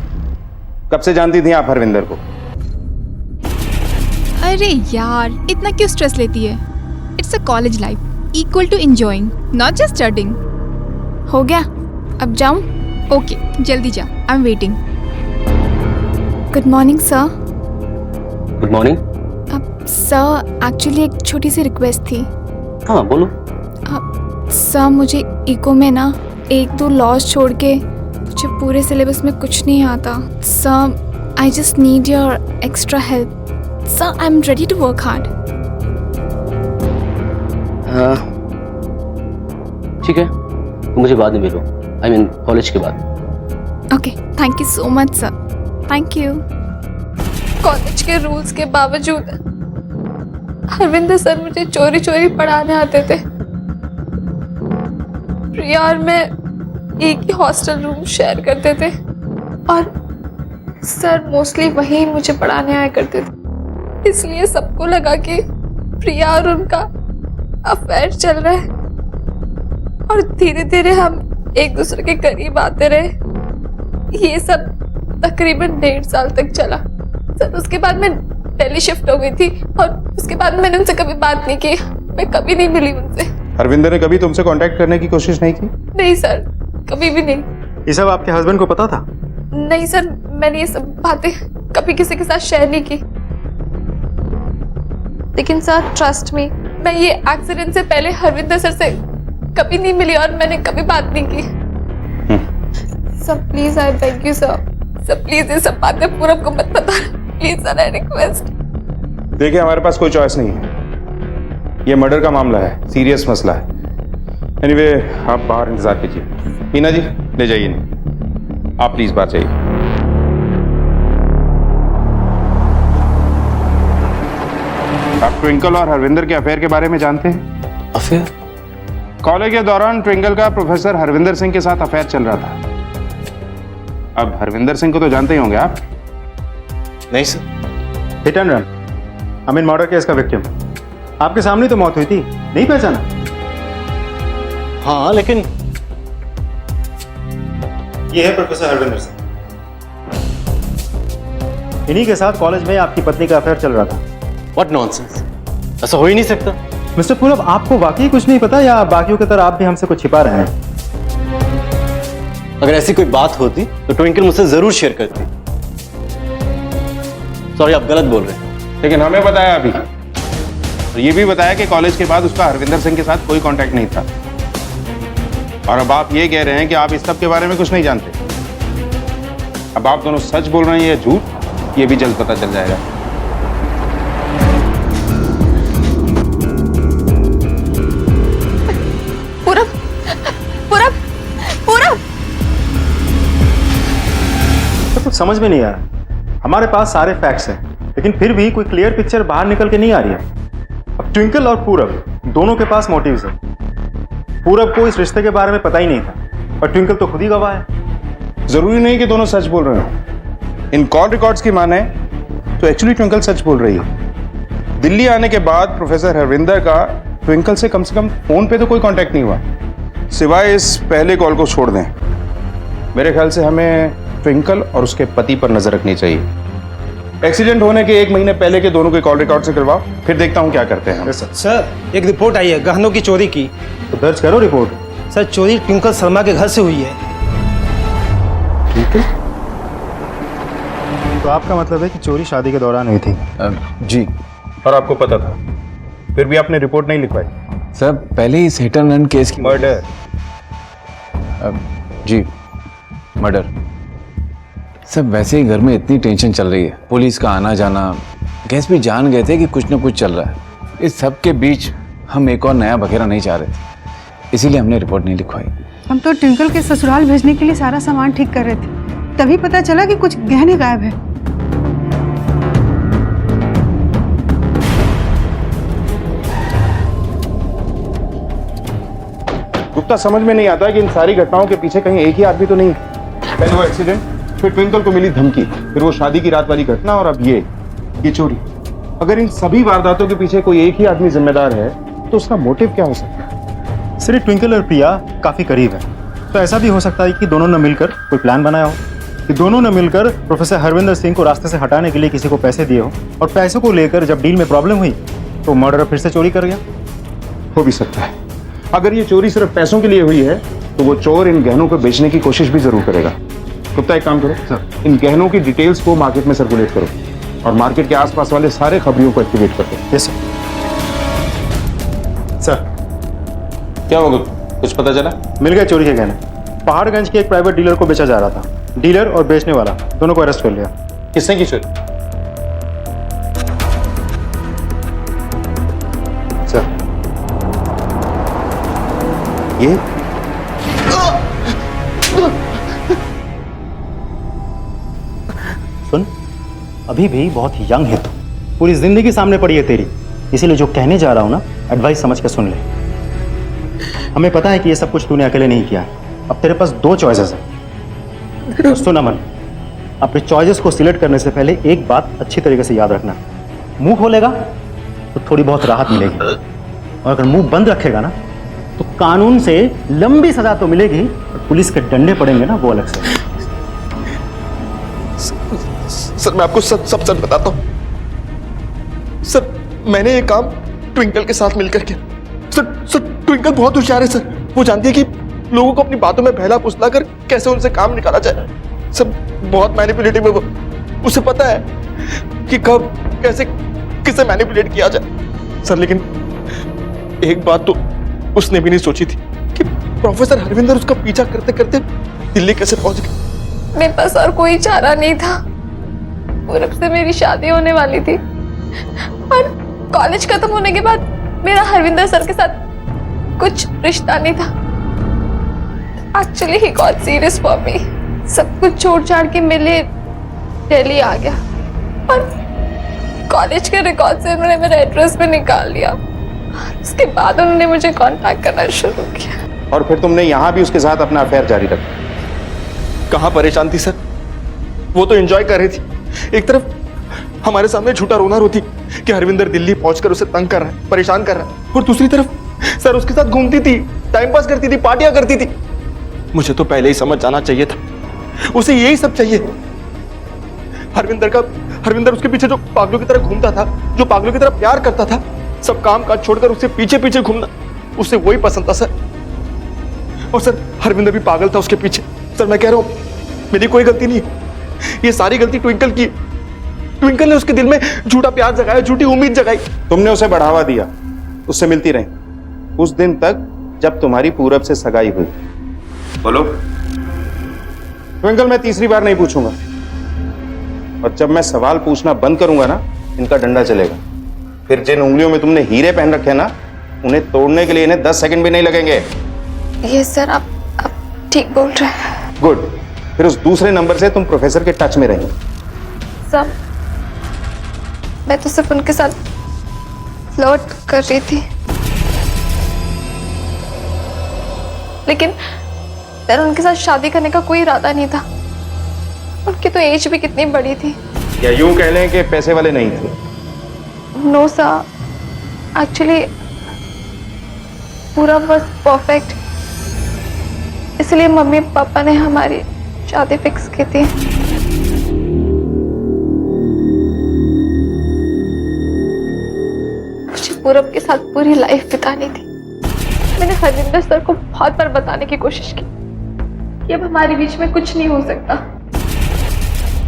कब से जानती थी आप हरविंदर को? अरे यार, इतना क्यों स्ट्रेस लेती है? It's a college life equal to enjoying, not just studying. हो गया, अब जाऊं? ओके, जल्दी जा, I am waiting. Good morning sir. Good morning. अब सर, एक्चुअली एक छोटी सी रिक्वेस्ट थी। हाँ बोलो। सर, मुझे इको में ना 1-2 लॉज छोड़ के मुझे पूरे सिलेबस में कुछ नहीं आता। Sir, I just need your extra help. Sir, I am ready to work hard. ठीक है, तो मुझे बाद में मिलो, आई मीन कॉलेज के बाद। Okay, thank you so much sir, thank you. College के रूल्स के बावजूद हरविंदर सर मुझे चोरी चोरी पढ़ाने आते थे। प्रिया और मैं एक ही हॉस्टल रूम शेयर करते थे और सर मोस्टली वहीं मुझे पढ़ाने आया करते थे। इसलिए सबको लगा कि प्रिया और उनका अफेयर चल रहा है और धीरे धीरे हम एक दूसरे के करीब आते रहे। ये सब तकरीबन 1.5 साल तक चला। सर, उसके बाद मैं दिल्ली शिफ्ट हो गई थी और उसके बाद मैंने उनसे कभी बात नहीं की। मैं कभी नहीं मिली उनसे। हरविंदर ने कभी तुमसे कांटेक्ट करने की कोशिश नहीं की? नहीं सर, कभी भी नहीं। ये सब आपके हस्बैंड को पता था? नहीं सर, मैंने ये सब बातें कभी किसी के साथ शेयर नहीं की। लेकिन सर, ट्रस्ट मी, मैं ये एक्सीडेंट से पहले हरविंदर सर से कभी नहीं मिली और मैंने कभी बात नहीं की। Sir please, I beg you sir. Sir please ये सब बातें पूरब को मत बता। Please sir, I request. देखिए, हमारे पास कोई चॉइस नहीं है। ये मर्डर का मामला है, सीरियस मसला है। एनीवे, आप बाहर इंतजार कीजिए। मीना जी, ले जाइए नहीं, आप प्लीज बाहर जाइए। आप ट्विंकल और हरविंदर के अफेयर के बारे में जानते हैं? अफेयर? कॉलेज के दौरान ट्विंकल का प्रोफेसर हरविंदर सिंह के साथ अफेयर चल रहा था। अब हरविंदर सिंह को तो जानते ही होंगे आप? नहीं sir. Hit and run, I mean murder case का विक्टिम। आपके सामने तो मौत हुई थी, नहीं पहचाना? हाँ, लेकिन ये है प्रोफेसर हरविंदर सिंह। इन्हीं के साथ कॉलेज में आपकी पत्नी का अफेयर चल रहा था। व्हाट नॉनसेंस, ऐसा हो ही नहीं सकता। मिस्टर पूरब, आपको वाकई कुछ नहीं पता या बाकियों की तरह आप भी हमसे कुछ छिपा रहे हैं? अगर ऐसी कोई बात होती तो ट्विंकल मुझसे जरूर शेयर करती। सॉरी, आप गलत बोल रहे हैं। लेकिन हमें बताया अभी, और ये भी बताया कि कॉलेज के बाद उसका हरविंदर सिंह के साथ कोई कांटेक्ट नहीं था। और अब आप ये कह रहे हैं कि आप इस सब के बारे में कुछ नहीं जानते। अब आप दोनों सच बोल रहे हैं या झूठ, ये भी जल्द पता चल जाएगा। तो कुछ समझ में नहीं आ रहा। हमारे पास सारे फैक्ट्स हैं, लेकिन फिर भी कोई क्लियर पिक्चर बाहर निकल के नहीं आ रही है। अब ट्विंकल और पूरब दोनों के पास मोटिव्स है। पूरब को इस रिश्ते के बारे में पता ही नहीं था और ट्विंकल तो खुद ही गवाह है। जरूरी नहीं कि दोनों सच बोल रहे हो। इन कॉल रिकॉर्ड्स की माने तो एक्चुअली ट्विंकल सच बोल रही है। दिल्ली आने के बाद प्रोफेसर हरविंदर का ट्विंकल से कम फोन पे तो कोई कांटेक्ट नहीं हुआ, सिवाय इस पहले कॉल को छोड़ दें। मेरे ख्याल से हमें ट्विंकल और उसके पति पर नजर रखनी चाहिए। एक्सीडेंट होने के 1 महीने पहले के दोनों के कॉल रिकॉर्ड से करवाओ, फिर देखता हूं क्या करते हैं। सर, एक रिपोर्ट आई है गहनों की चोरी की। तो दर्ज करो रिपोर्ट। सर, चोरी ट्विंकल शर्मा के घर से हुई है। तो आपका मतलब है कि चोरी शादी के दौरान हुई थी? जी। और आपको पता था, फिर भी आपने रिपोर्ट नहीं लिखवाई? सर, पहले इस हिट एंड रन केस की मर्डर। जी, मर्डर। सब वैसे ही घर में इतनी टेंशन चल रही है, पुलिस का आना जाना, गैस भी जान गए थे कि कुछ ना कुछ चल रहा है। इस सब के बीच हम एक और नया बखेरा नहीं चाह रहे थे, इसीलिए हमने रिपोर्ट नहीं लिखवाई। हम तो ट्विंकल के ससुराल भेजने के लिए सारा सामान ठीक कर रहे थे, तभी पता चला कि कुछ गहने गायब है। गुप्ता, समझ में नहीं आता कि इन सारी घटनाओं के पीछे कहीं एक ही आदमी तो नहीं। पहले वो एक्सीडेंट, फिर ट्विंकल को मिली धमकी, फिर वो शादी की रात वाली घटना और अब ये। ये चोरी। अगर इन सभी वारदातों के पीछे कोई एक ही आदमी जिम्मेदार है तो उसका मोटिव क्या हो सकता है? सिर्फ ट्विंकल और प्रिया काफी करीब है, तो ऐसा भी हो सकता है कि दोनों ने मिलकर कोई प्लान बनाया हो, कि दोनों ने मिलकर प्रोफेसर हरविंदर सिंह को रास्ते से हटाने के लिए किसी को पैसे दिए हो, और पैसों को लेकर जब डील में प्रॉब्लम हुई तो मर्डर फिर से चोरी कर गया। हो भी सकता है। अगर ये चोरी सिर्फ पैसों के लिए हुई है तो वो चोर इन गहनों को बेचने की कोशिश भी जरूर करेगा। गुप्ता एक काम करो सर, इन गहनों की डिटेल्स को मार्केट में सर्कुलेट करो और मार्केट के आसपास वाले सारे खबरियों को एक्टिवेट कर दो। Yes sir. क्या होगा, कुछ पता चला? मिल गए चोरी के गहने। पहाड़गंज के एक प्राइवेट डीलर को बेचा जा रहा था। डीलर और बेचने वाला दोनों को अरेस्ट कर लिया। किसने की चोरी? सर ये सुन, अभी भी बहुत यंग है तू, पूरी जिंदगी सामने पड़ी है तेरी, इसीलिए जो कहने जा रहा हूं ना, एडवाइस समझ के सुन ले। हमें पता है कि ये सब कुछ तूने अकेले नहीं किया। अब तेरे पास दो चॉइसेस है। सुन अमन, अपने चॉइसेस को सिलेक्ट करने से पहले एक बात अच्छी तरीके से याद रखना, मुंह खोलेगा तो थोड़ी बहुत राहत मिलेगी, और अगर मुंह बंद रखेगा ना तो कानून से लंबी सजा तो मिलेगी, और पुलिस के डंडे पड़ेंगे ना वो अलग से। सर मैं आपको सब सच बताता हूँ सर, मैंने ये काम ट्विंकल के साथ मिलकर किया। सर ट्विंकल बहुत होशियार है सर, वो जानती है कि लोगों को अपनी बातों में बहला फुसला कर कैसे उनसे काम निकाला जाए। सर बहुत मैनिपुलेटिव है वो, उसे पता है कि कब कैसे किसे मैनिपुलेट किया जाए। सर लेकिन एक बात तो उसने भी नहीं सोची थी कि प्रोफेसर हरविंदर उसका पीछा करते करते दिल्ली कैसे पहुंच गए। मेरे पास और कोई चारा नहीं था। पूरब से मेरी शादी होने वाली थी और कॉलेज खत्म होने के बाद मेरा हरविंदर सर के साथ कुछ रिश्ता नहीं था। Actually he got serious for me. सब कुछ छोड़ छाड़ के मिले दिल्ली आ गया और कॉलेज के रिकॉर्ड से उन्होंने मेरा एड्रेस भी निकाल लिया। उसके बाद उन्होंने मुझे कांटेक्ट करना शुरू किया। और फिर तुमने यहाँ भी उसके साथ अपना अफेयर जारी रखा। कहाँ परेशान थी सर, वो तो एंजॉय कर रही थी। एक तरफ हमारे सामने झूठा रोना रोती कि हरविंदर दिल्ली पहुंचकर उसे तंग कर रहा है, परेशान कर रहा है, और दूसरी तरफ सर उसके साथ घूमती थी, टाइम पास करती थी, पार्टियां करती थी। मुझे तो पहले ही समझ जाना चाहिए था, उसे यही सब चाहिए। हरविंदर उसके पीछे जो पागलों की तरह घूमता था, जो पागलों की तरह प्यार करता था, सब काम काज छोड़कर उससे पीछे पीछे घूमना, उसे वही पसंद था सर। और सर हरविंदर भी पागल था उसके पीछे। सर मैं कह रहा हूं मेरी कोई गलती नहीं है, ये सारी गलती ट्विंकल की। ट्विंकल ने उसके दिल में झूठा प्यार जगाया, झूठी उम्मीद जगाई। तुमने उसे बढ़ावा दिया, उससे मिलती रही उस दिन तक जब तुम्हारी पूरब से सगाई हुई। बोलो ट्विंकल, मैं तीसरी बार नहीं पूछूंगा, और जब मैं सवाल पूछना बंद करूंगा ना, इनका डंडा चलेगा। फिर जिन उंगलियों में तुमने हीरे पहन रखे हैं ना, उन्हें तोड़ने के लिए इन्हें 10 सेकंड भी नहीं लगेंगे। ये सर आप ठीक बोल रहे हैं। गुड, फिर उस दूसरे नंबर से तुम प्रोफेसर के टच में रहेंगे। सर मैं तो सिर्फ उनके साथ फ्लर्ट कर रही थी, लेकिन मेरा उनके साथ शादी करने का कोई इरादा नहीं था। उनकी तो एज भी कितनी बड़ी थी। या यूं कह लें कि पैसे वाले नहीं थे। नो सर, एक्चुअली पूरा बस परफेक्ट, इसलिए मम्मी पापा ने हमारी शादी फिक्स की थी। मुझे पूरब के साथ पूरी लाइफ बितानी थी। मैंने हरविंदर सर को बहुत बार बताने की कोशिश की कि अब हमारे बीच में कुछ नहीं हो सकता।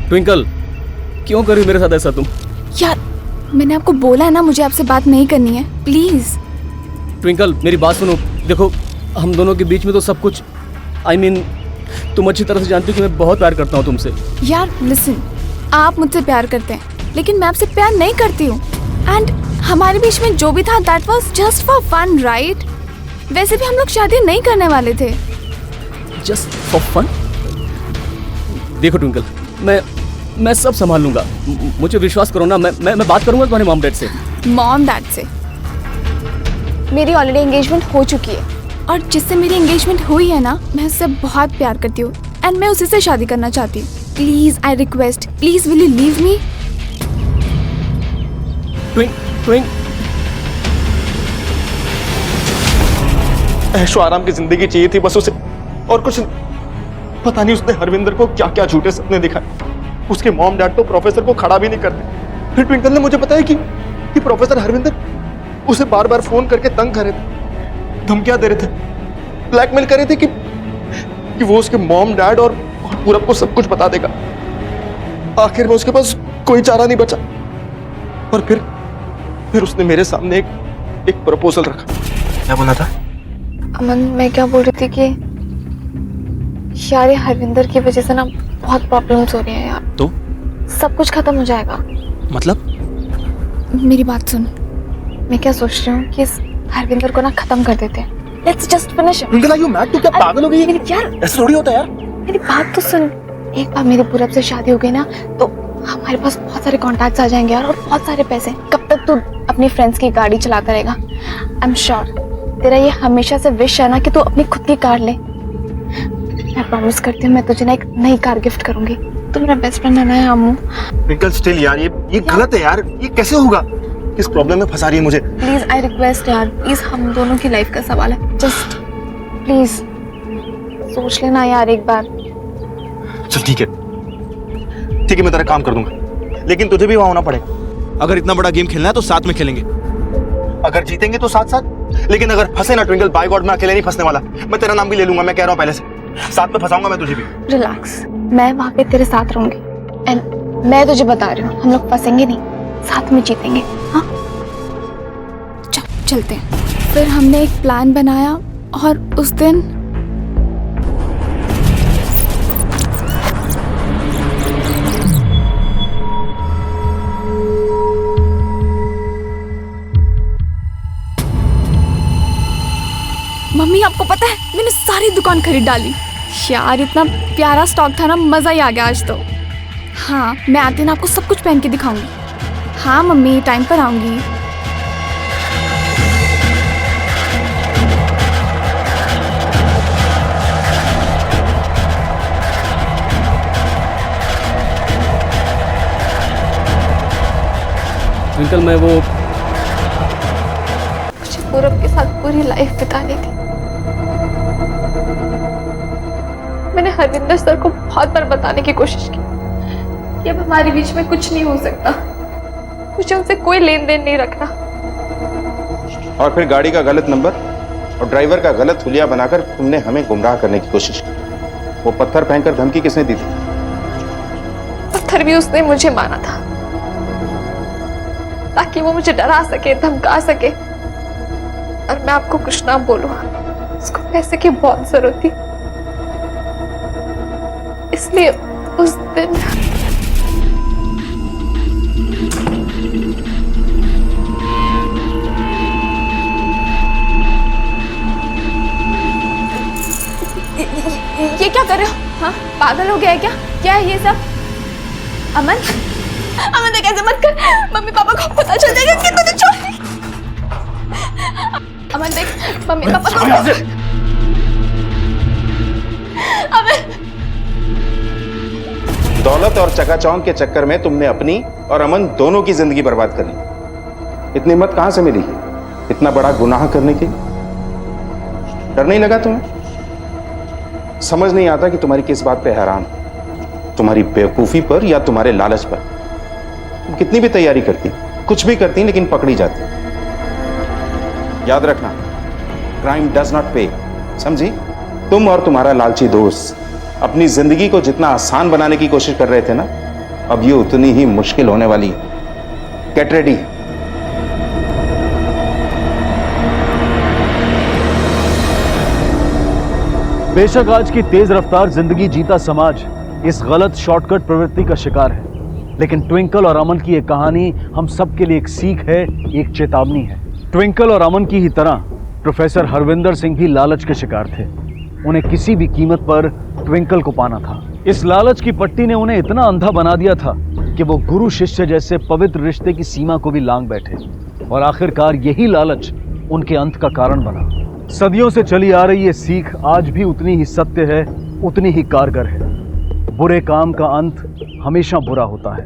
ट्विंकल, क्यों कर रही मेरे साथ ऐसा तुम? यार मैंने आपको बोला है ना, मुझे आपसे बात नहीं करनी है, प्लीज। ट्विंकल मेरी बात सुनो, देखो हम दोनों के बीच में तो सब कुछ तुम अच्छी तरह से जानती हो कि मैं बहुत प्यार करता हूँ तुमसे। यार लिसन, आप मुझसे प्यार करते हैं लेकिन मैं आपसे प्यार नहीं करती हूँ। एंड हमारे बीच में जो भी था that was just for fun, right? वैसे भी हम लोग शादी नहीं करने वाले थे। Just for fun? देखो ट्विंकल, मैं सब संभाल लूंगा, मुझे विश्वास करो ना। मैं बात करूंगा तुम्हारे मॉम डैड से। मॉम डैड से? मेरी ऑलरेडी एंगेजमेंट हो चुकी है, और जिससे मेरी एंगेजमेंट हुई है ना, मैं उससे बहुत प्यार करती हूँ एंड मैं उसी से शादी करना चाहती हूँ। Please I request, please will you leave me? ऐशो आराम की जिंदगी चाहिए थी बस उसे, और कुछ नहीं। पता नहीं उसने हरविंदर को क्या क्या झूठे सपने दिखाए। उसके मॉम डैड तो प्रोफेसर को खड़ा भी नहीं करते। फिर ट्विंकल ने मुझे बताया कि प्रोफेसर हरविंदर उसे बार बार फोन करके तंग कर रहे थे, धमकियां दे रहे थे, ब्लैकमेल कर रहे थे कि वो उसके मॉम डैड और पूरब को सब कुछ बता देगा। आखिर में उसके पास कोई चारा नहीं बचा, और फिर उसने मेरे सामने एक प्रपोजल रखा। क्या बोला था? अमन, मैं क्या बोल रही थी कि यार ये हरविंदर की वजह से ना बहुत प्रॉब्लम्स हो रही हैं यार। तो सब कुछ खत्म हो जाएगा। मतलब? मेरी बात सुन, मैं क्या सोच रही हूँ कि इस हरविंदर को ना खत्म कर देते हैं। Let's just finish him. Twinkle, are you mad? तू क्या पागल हो गई है? यार ऐसा थोड़ी होता है यार। मेरी बात तो सुन, एक बार मेरी पूरब से शादी हो गई ना तो हमारे पास बहुत सारे कॉन्टैक्ट्स आ जाएंगे यार, और बहुत सारे पैसे। कब तक तू अपनी फ्रेंड्स की गाड़ी चलाता रहेगा? आई एम श्योर तेरा ये हमेशा से विश है ना कि तू अपनी खुद की कार ले। मैं प्रॉमिस करती हूँ मैं तुझे ना एक नई कार गिफ्ट करूंगी। तू मेरा बेस्ट फ्रेंड है ना अम्मू। ट्विंकल स्टिल यार, ये गलत है यार। ये कैसे होगा? किस प्रॉब्लम में फंसा रही है मुझे? प्लीज आई रिक्वेस्ट यार, प्लीज हम दोनों की लाइफ का सवाल है, जस्ट प्लीज सोच लेना यार एक बार। चल ठीक है, मैं तेरा काम कर दूंगा, लेकिन तुझे भी वहां होना पड़ेगा। अगर इतना बड़ा गेम खेलना है तो साथ में खेलेंगे। अगर जीतेंगे तो साथ साथ, लेकिन अगर फंसे ना ट्विंकल, बाय गॉड मैं अकेले नहीं फंसने वाला। मैं तेरा नाम भी ले लूंगा, मैं कह रहा हूँ पहले से। साथ में फंसाऊंगा मैं तुझे भी। रिलैक्स, मैं वहां पे तेरे साथ रहूंगी, एंड मैं तुझे बता रही हूँ हम लोग फंसेंगे नहीं, साथ में जीतेंगे। हाँ चलते हैं। फिर हमने एक प्लान बनाया और उस दिन मम्मी आपको पता है मैंने सारी दुकान खरीद डाली यार। इतना प्यारा स्टॉक था ना, मजा ही आ गया आज तो। हाँ मैं आती ना आपको सब कुछ पहन के दिखाऊंगी। हाँ मम्मी टाइम पर आऊंगी। ट्विंकल, मैं वो मुझे पूरब के साथ पूरी लाइफ बितानी थी। मैंने हरविंदर सर को बहुत बार बताने की कोशिश की कि अब हमारे बीच में कुछ नहीं हो सकता, मुझे उनसे कोई लेन देन नहीं रखना। और फिर गाड़ी का गलत नंबर और ड्राइवर का गलत हुलिया बनाकर तुमने हमें गुमराह करने की कोशिश की। वो पत्थर फेंककर धमकी किसने दी थी? पत्थर भी उसने मुझे मारा था ताकि वो मुझे डरा सके, धमका सके, और मैं आपको कुछ ना बोलूं। उसको पैसे की बहुत जरूरत थी, इसलिए उस दिन ये क्या कर रहे हो? हाँ पागल हो गया है क्या है ये सब? अमन तो कैसे मत कर, मम्मी पापा को पता चल जाएगा कि तूने चोरी। अमन देख, मम्मी पापा को अमन। दौलत और चकाचौंध के चक्कर में तुमने अपनी और अमन दोनों की जिंदगी बर्बाद कर ली। इतनी हिम्मत कहां से मिली है इतना बड़ा गुनाह करने की? डर नहीं लगा तुम्हें? समझ नहीं आता कि तुम्हारी किस बात पे हैरान, तुम्हारी बेवकूफी पर या तुम्हारे लालच पर। तुम कितनी भी तैयारी करती, कुछ भी करती, लेकिन पकड़ी जाती। याद रखना, क्राइम डज नॉट पे, समझी? तुम और तुम्हारा लालची दोस्त अपनी जिंदगी को जितना आसान बनाने की कोशिश कर रहे थे ना, अब ये उतनी ही मुश्किल होने वाली है। Get ready. बेशक आज की तेज रफ्तार जिंदगी जीता समाज इस गलत शॉर्टकट प्रवृत्ति का शिकार है, लेकिन ट्विंकल और अमन की ये कहानी हम सब के लिए एक सीख है, एक चेतावनी है। ट्विंकल और अमन की ही तरह प्रोफेसर हरविंदर सिंह भी लालच के शिकार थे। उन्हें किसी भी कीमत पर ट्विंकल को पाना था। इस लालच की पट्टी ने उन्हें इतना अंधा बना दिया था कि वो गुरु शिष्य जैसे पवित्र रिश्ते की सीमा को भी लांघ बैठे, और आखिरकार यही लालच उनके अंत का कारण बना। सदियों से चली आ रही ये सीख आज भी उतनी ही सत्य है, उतनी ही कारगर है। बुरे काम का अंत हमेशा बुरा होता है।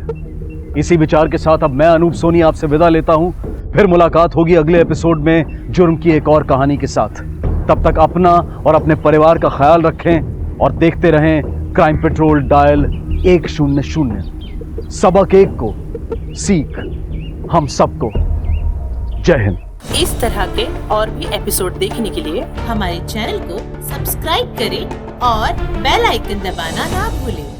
इसी विचार के साथ अब मैं अनूप सोनी आपसे विदा लेता हूं। फिर मुलाकात होगी अगले एपिसोड में जुर्म की एक और कहानी के साथ। तब तक अपना और अपने परिवार का ख्याल रखें और देखते रहें क्राइम पेट्रोल डायल 100। सबक एक को सीख हम सबको। जय हिंद। इस तरह के और भी एपिसोड देखने के लिए हमारे चैनल को सब्सक्राइब करें और बेल आइकन दबाना ना भूलें।